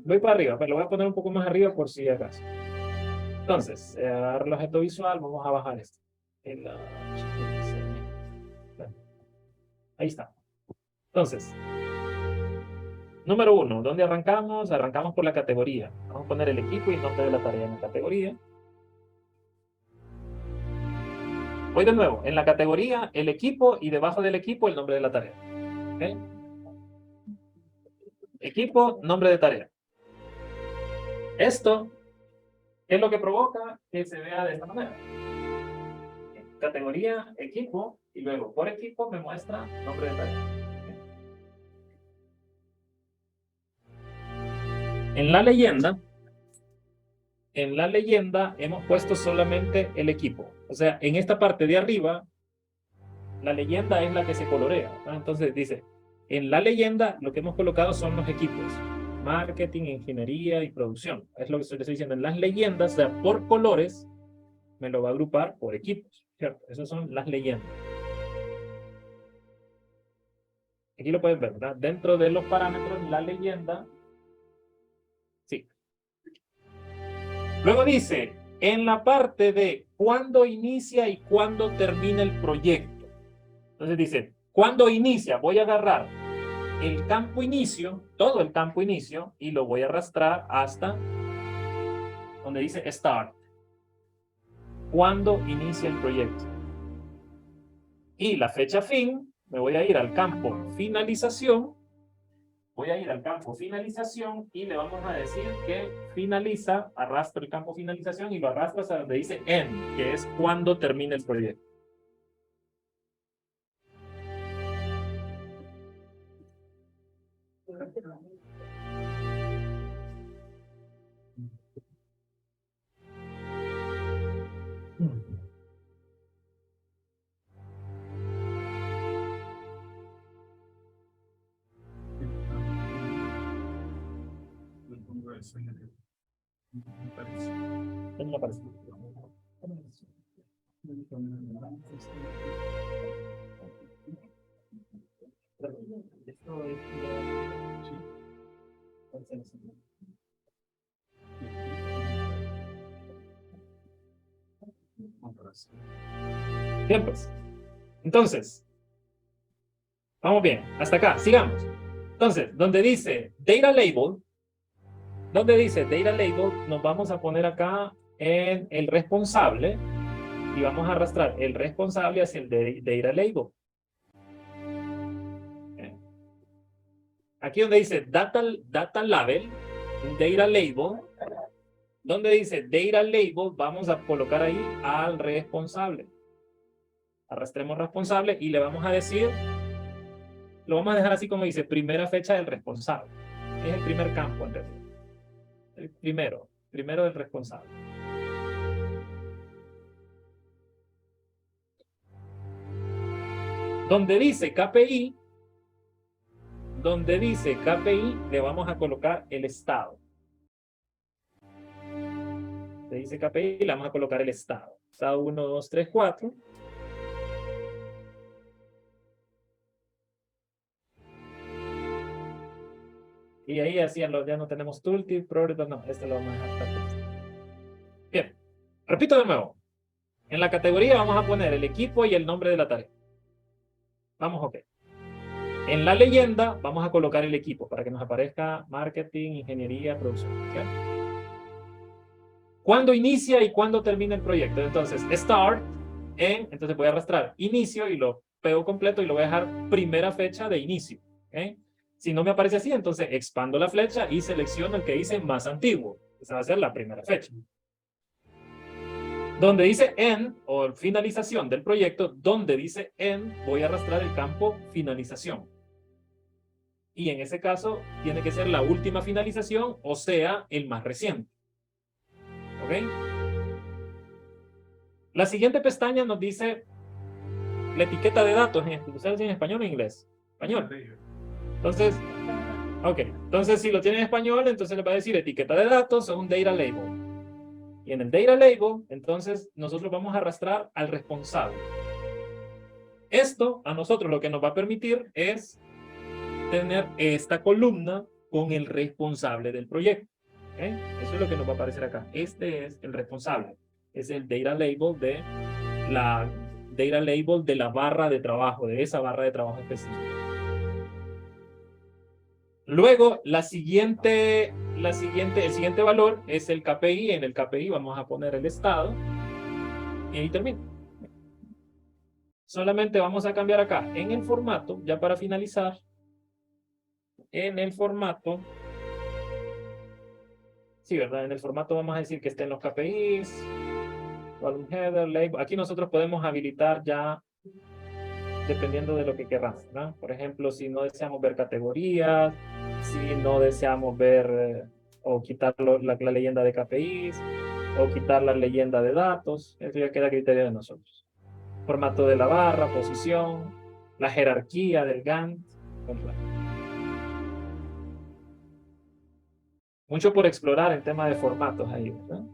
Voy para arriba, pero lo voy a poner un poco más arriba por si acaso. Entonces, agarrar el objeto visual, vamos a bajar esto. Ahí está. Entonces, número 1, ¿dónde arrancamos? Arrancamos por la categoría. Vamos a poner el equipo y el nombre de la tarea en la categoría. Voy de nuevo, en la categoría, el equipo, y debajo del equipo, el nombre de la tarea. ¿Okay? Equipo, nombre de tarea. Esto es lo que provoca que se vea de esta manera. Categoría, equipo, y luego por equipo me muestra nombre de tarea. En la leyenda hemos puesto solamente el equipo. O sea, en esta parte de arriba, la leyenda es la que se colorea, ¿no? Entonces dice, en la leyenda lo que hemos colocado son los equipos. Marketing, ingeniería y producción. Es lo que estoy diciendo. En las leyendas, o sea, por colores, me lo va a agrupar por equipos, ¿cierto? Esas son las leyendas. Aquí lo pueden ver, ¿verdad? Dentro de los parámetros, la leyenda. Sí. Luego dice, en la parte de cuándo inicia y cuándo termina el proyecto. Entonces dice, ¿cuándo inicia? Voy a agarrar el campo inicio, todo el campo inicio, y lo voy a arrastrar hasta donde dice Start. ¿Cuándo inicia el proyecto? Y la fecha fin, me voy a ir al campo finalización. Voy a ir al campo finalización y le vamos a decir que finaliza, arrastro el campo finalización y lo arrastro hasta donde dice end, que es cuando termina el proyecto. ¿Qué me parece? Esto es bien, pues. Entonces, vamos bien. Hasta acá. Sigamos. Entonces, donde dice Data Label, nos vamos a poner acá en el responsable y vamos a arrastrar el responsable hacia el Data Label. Aquí donde dice Data Label, Data Label, Donde dice Data Label, vamos a colocar ahí al responsable. Arrastremos responsable y le vamos a decir, lo vamos a dejar así como dice, primera fecha del responsable. Es el primer campo en realidad. El primero del responsable. Donde dice KPI, le vamos a colocar el estado. Donde dice KPI, le vamos a colocar el estado. Estado 1, 2, 3, 4. Y ahí ya no tenemos tooltip, priority, no, este lo vamos a dejar. Bien, repito de nuevo. En la categoría vamos a poner el equipo y el nombre de la tarea. Vamos, ok. En la leyenda vamos a colocar el equipo para que nos aparezca marketing, ingeniería, producción. ¿Okay? ¿Cuándo inicia y cuándo termina el proyecto? Entonces, start entonces voy a arrastrar inicio y lo pego completo y lo voy a dejar primera fecha de inicio. ¿Okay? Si no me aparece así, entonces expando la flecha y selecciono el que dice más antiguo. Esa va a ser la primera fecha. Donde dice end o finalización del proyecto, donde dice end, voy a arrastrar el campo finalización. Y en ese caso, tiene que ser la última finalización, o sea, el más reciente. ¿Ok? La siguiente pestaña nos dice la etiqueta de datos. ¿Ustedes en español o en inglés? Español. Entonces, ok. Entonces, si lo tienen en español, entonces le va a decir etiqueta de datos o un data label. Y en el data label, entonces, nosotros vamos a arrastrar al responsable. Esto a nosotros lo que nos va a permitir es tener esta columna con el responsable del proyecto. ¿Okay? Eso es lo que nos va a aparecer acá. Este es el responsable. Es el data label de la barra de trabajo, de esa barra de trabajo específica. Luego, el siguiente valor es el KPI. En el KPI vamos a poner el estado. Y ahí termina. Solamente vamos a cambiar acá en el formato, ya para finalizar. En el formato. Sí, ¿verdad? En el formato vamos a decir que estén los KPIs, column header, label. Aquí nosotros podemos habilitar ya dependiendo de lo que queramos, ¿verdad? Por ejemplo, si no deseamos ver categorías, si no deseamos ver o quitar la leyenda de KPIs, o quitar la leyenda de datos, eso ya queda a criterio de nosotros. Formato de la barra, posición, la jerarquía del Gantt. Mucho por explorar en tema de formatos ahí, ¿verdad?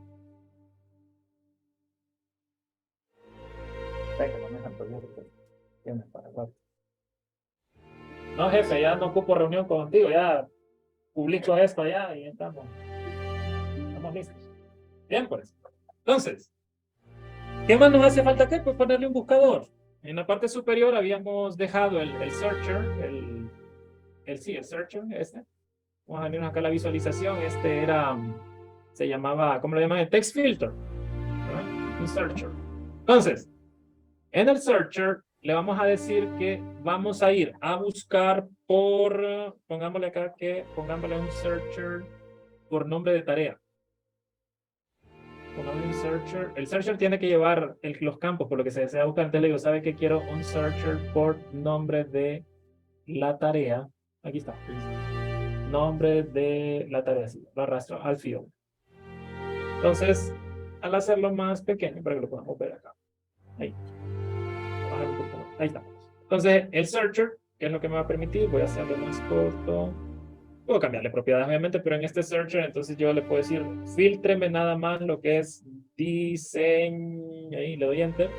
No, jefe, ya no ocupo reunión contigo, ya publico esto allá y estamos listos. Bien, pues. Entonces, ¿qué más nos hace falta aquí? Pues ponerle un buscador. En la parte superior habíamos dejado el searcher, el searcher, este. Vamos a venirnos acá a la visualización. Este se llamaba, ¿cómo lo llaman? El text filter. ¿Verdad? Un searcher. Entonces, en el searcher le vamos a decir que vamos a ir a buscar pongámosle acá pongámosle un searcher por nombre de tarea. Pongámosle un searcher. El searcher tiene que llevar los campos por lo que se desea buscar. Entonces le digo, ¿sabe qué? Quiero un searcher por nombre de la tarea. Aquí está. Nombre de la tarea. Sí, lo arrastro al field. Entonces, al hacerlo más pequeño, para que lo podamos ver acá. Ahí. Ahí está. Entonces, el searcher, ¿qué es lo que me va a permitir? Voy a hacerlo más corto. Puedo cambiarle propiedades, obviamente, pero en este searcher, entonces yo le puedo decir, filtreme nada más lo que es diseño. Ahí le doy enter.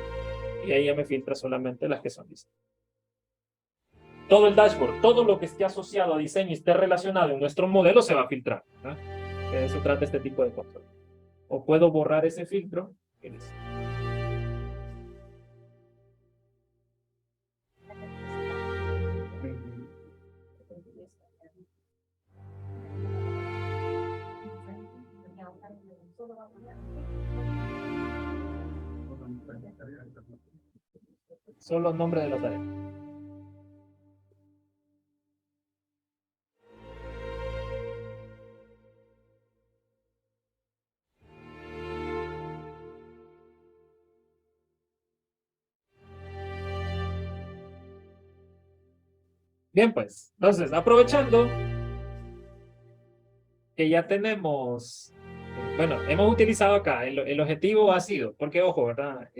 Y ahí ya me filtra solamente las que son diseño. Todo el dashboard, todo lo que esté asociado a diseño y esté relacionado en nuestro modelo se va a filtrar. ¿No? De eso trata este tipo de control. O puedo borrar ese filtro. Son los nombres de la tarea. Bien, pues, entonces, aprovechando que ya tenemos, bueno, hemos utilizado acá, el objetivo ha sido, porque ojo, ¿verdad?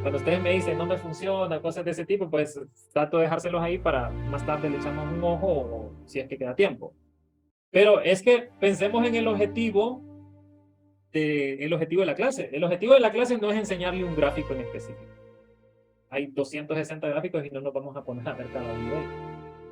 Cuando ustedes me dicen no me funciona, cosas de ese tipo, pues trato de dejárselos ahí para más tarde le echamos un ojo o si es que queda tiempo. Pero es que pensemos en el objetivo de la clase. El objetivo de la clase no es enseñarle un gráfico en específico. Hay 260 gráficos y no nos vamos a poner a ver cada uno de ellos.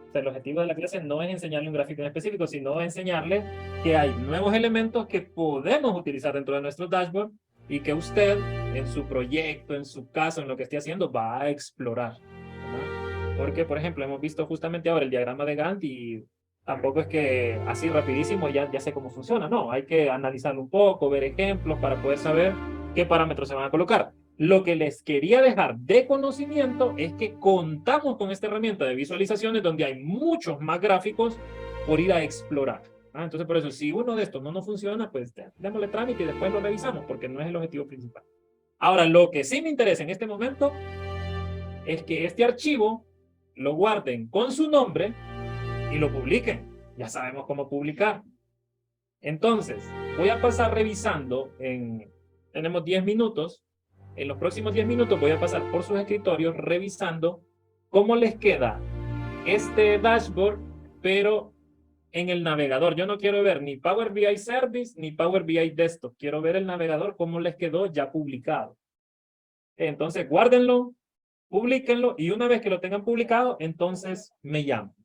O sea, el objetivo de la clase no es enseñarle un gráfico en específico, sino enseñarle que hay nuevos elementos que podemos utilizar dentro de nuestro dashboard y que usted, en su proyecto, en su caso, en lo que esté haciendo, va a explorar, ¿verdad? Porque, por ejemplo, hemos visto justamente ahora el diagrama de Gantt y tampoco es que así rapidísimo ya sé cómo funciona, no, hay que analizarlo un poco, ver ejemplos para poder saber qué parámetros se van a colocar. Lo que les quería dejar de conocimiento es que contamos con esta herramienta de visualizaciones donde hay muchos más gráficos por ir a explorar. Entonces, por eso, si uno de estos no nos funciona, pues démosle trámite y después lo revisamos, porque no es el objetivo principal. Ahora, lo que sí me interesa en este momento es que este archivo lo guarden con su nombre y lo publiquen. Ya sabemos cómo publicar. Entonces, voy a pasar revisando tenemos 10 minutos. En los próximos 10 minutos voy a pasar por sus escritorios revisando cómo les queda este dashboard, pero en el navegador. Yo no quiero ver ni Power BI Service ni Power BI Desktop. Quiero ver el navegador cómo les quedó ya publicado. Entonces, guárdenlo, publíquenlo y una vez que lo tengan publicado, entonces me llaman.